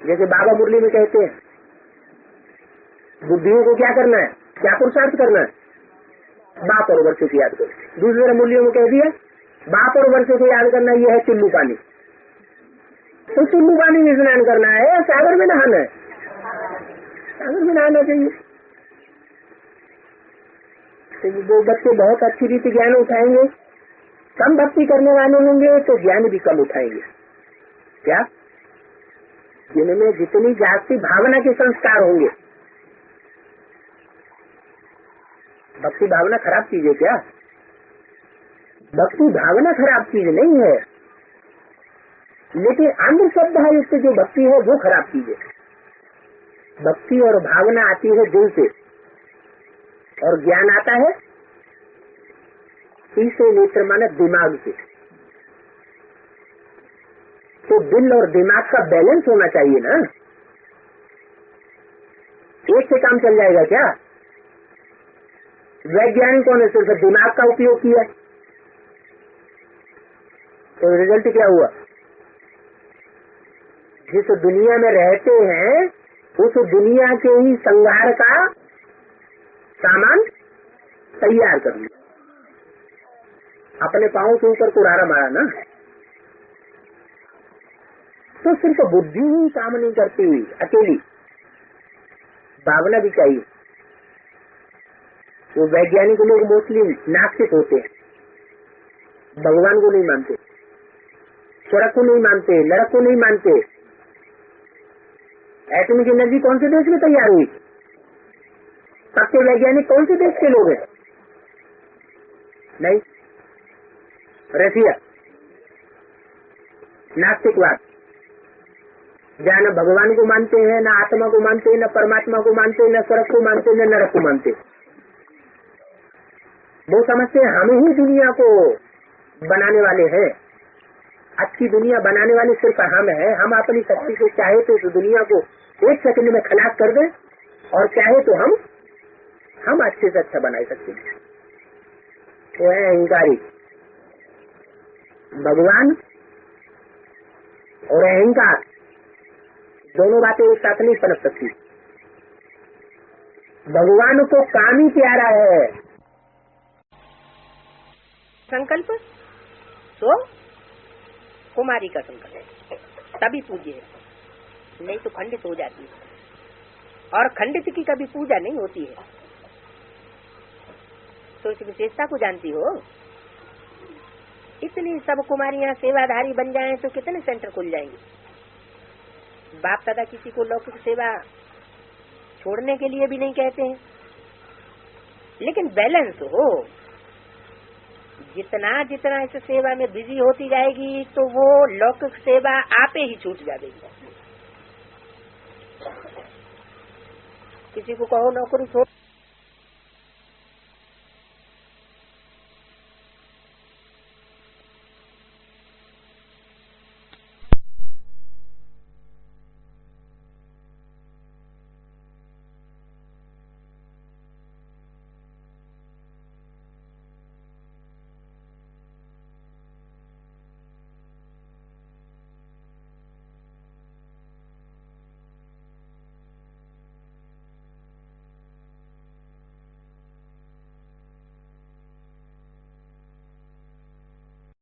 जैसे बाबा मुरली में कहते हैं बुद्धियों को क्या करना है, क्या पुरुषार्थ करना है, बाप और वर्षे को याद करो। दूसरे मुरलियों में कह दिया बाप और वर्षे को याद करना ये है चुल्लू पानी। तो चुल्लू पानी में स्नान करना है, सागर में नहाना है, सागर में नहाना चाहिए। तो वो बच्चे बहुत अच्छी रीति ज्ञान उठाएंगे। कम भक्ति करने वाले होंगे तो ज्ञान भी कम उठाएंगे। क्या? जिनमें जितनी जाति भावना के संस्कार होंगे। भक्ति भावना खराब चीज है क्या? भक्ति भावना खराब चीज नहीं है, लेकिन अंध श्रद्धा युक्त जो भक्ति है वो खराब चीज है। भक्ति और भावना आती है दिल से और ज्ञान आता है तीसरे नेत्र माने दिमाग से। तो दिल और दिमाग का बैलेंस होना चाहिए ना। एक से काम चल जाएगा क्या? वैज्ञानिकों ने सिर्फ दिमाग का उपयोग किया तो रिजल्ट क्या हुआ? जिस दुनिया में रहते हैं उस दुनिया के ही संहार का सामान तैयार कर लिया। अपने पाँव के ऊपर कुरारा मारा ना, तो सिर्फ बुद्धि ही काम नहीं करती अकेली, भावना भी चाहिए। वो वैज्ञानिक लोग मोस्टली नास्तिक होते हैं, भगवान को नहीं मानते, स्वर्ग को नहीं मानते, नरक को नहीं मानते। एटॉमिक एनर्जी कौन से देश में तैयार हुई? सबसे वैज्ञानिक कौन से देश के लोग हैं? नहीं, रशिया। नास्तिकवाद, जहाँ न भगवान को मानते हैं, न आत्मा को मानते हैं, न परमात्मा को मानते हैं, न स्वर्ग को मानते हैं, न नरक को मानते। वो समझते हैं हम ही दुनिया को बनाने वाले हैं, अच्छी दुनिया बनाने वाले सिर्फ हम हैं। हम अपनी शक्ति से चाहे तो इस दुनिया को एक सेकंड में खलास कर दें, और चाहे तो हम अच्छे से अच्छा बना सकते हैं। वो है अहंकारी। भगवान और अहंकार दोनों बातें एक साथ नहीं पनप सकती। भगवान को काम ही प्यारा है। संकल्प तो कुमारी का संकल्प तभी पूज्य है, नहीं तो खंडित हो जाती है, और खंडित की कभी पूजा नहीं होती है। तो इस विशेषता को जानती हो? इतनी सब कुमारियां सेवाधारी बन जाएं तो कितने सेंटर खुल जाएंगे। बाप दादा किसी को लौकिक सेवा छोड़ने के लिए भी नहीं कहते हैं, लेकिन बैलेंस हो। जितना जितना इस सेवा में बिजी होती जाएगी तो वो लौकिक सेवा आपे ही छूट जाएगी। किसी को कहो नौकरी छोड़,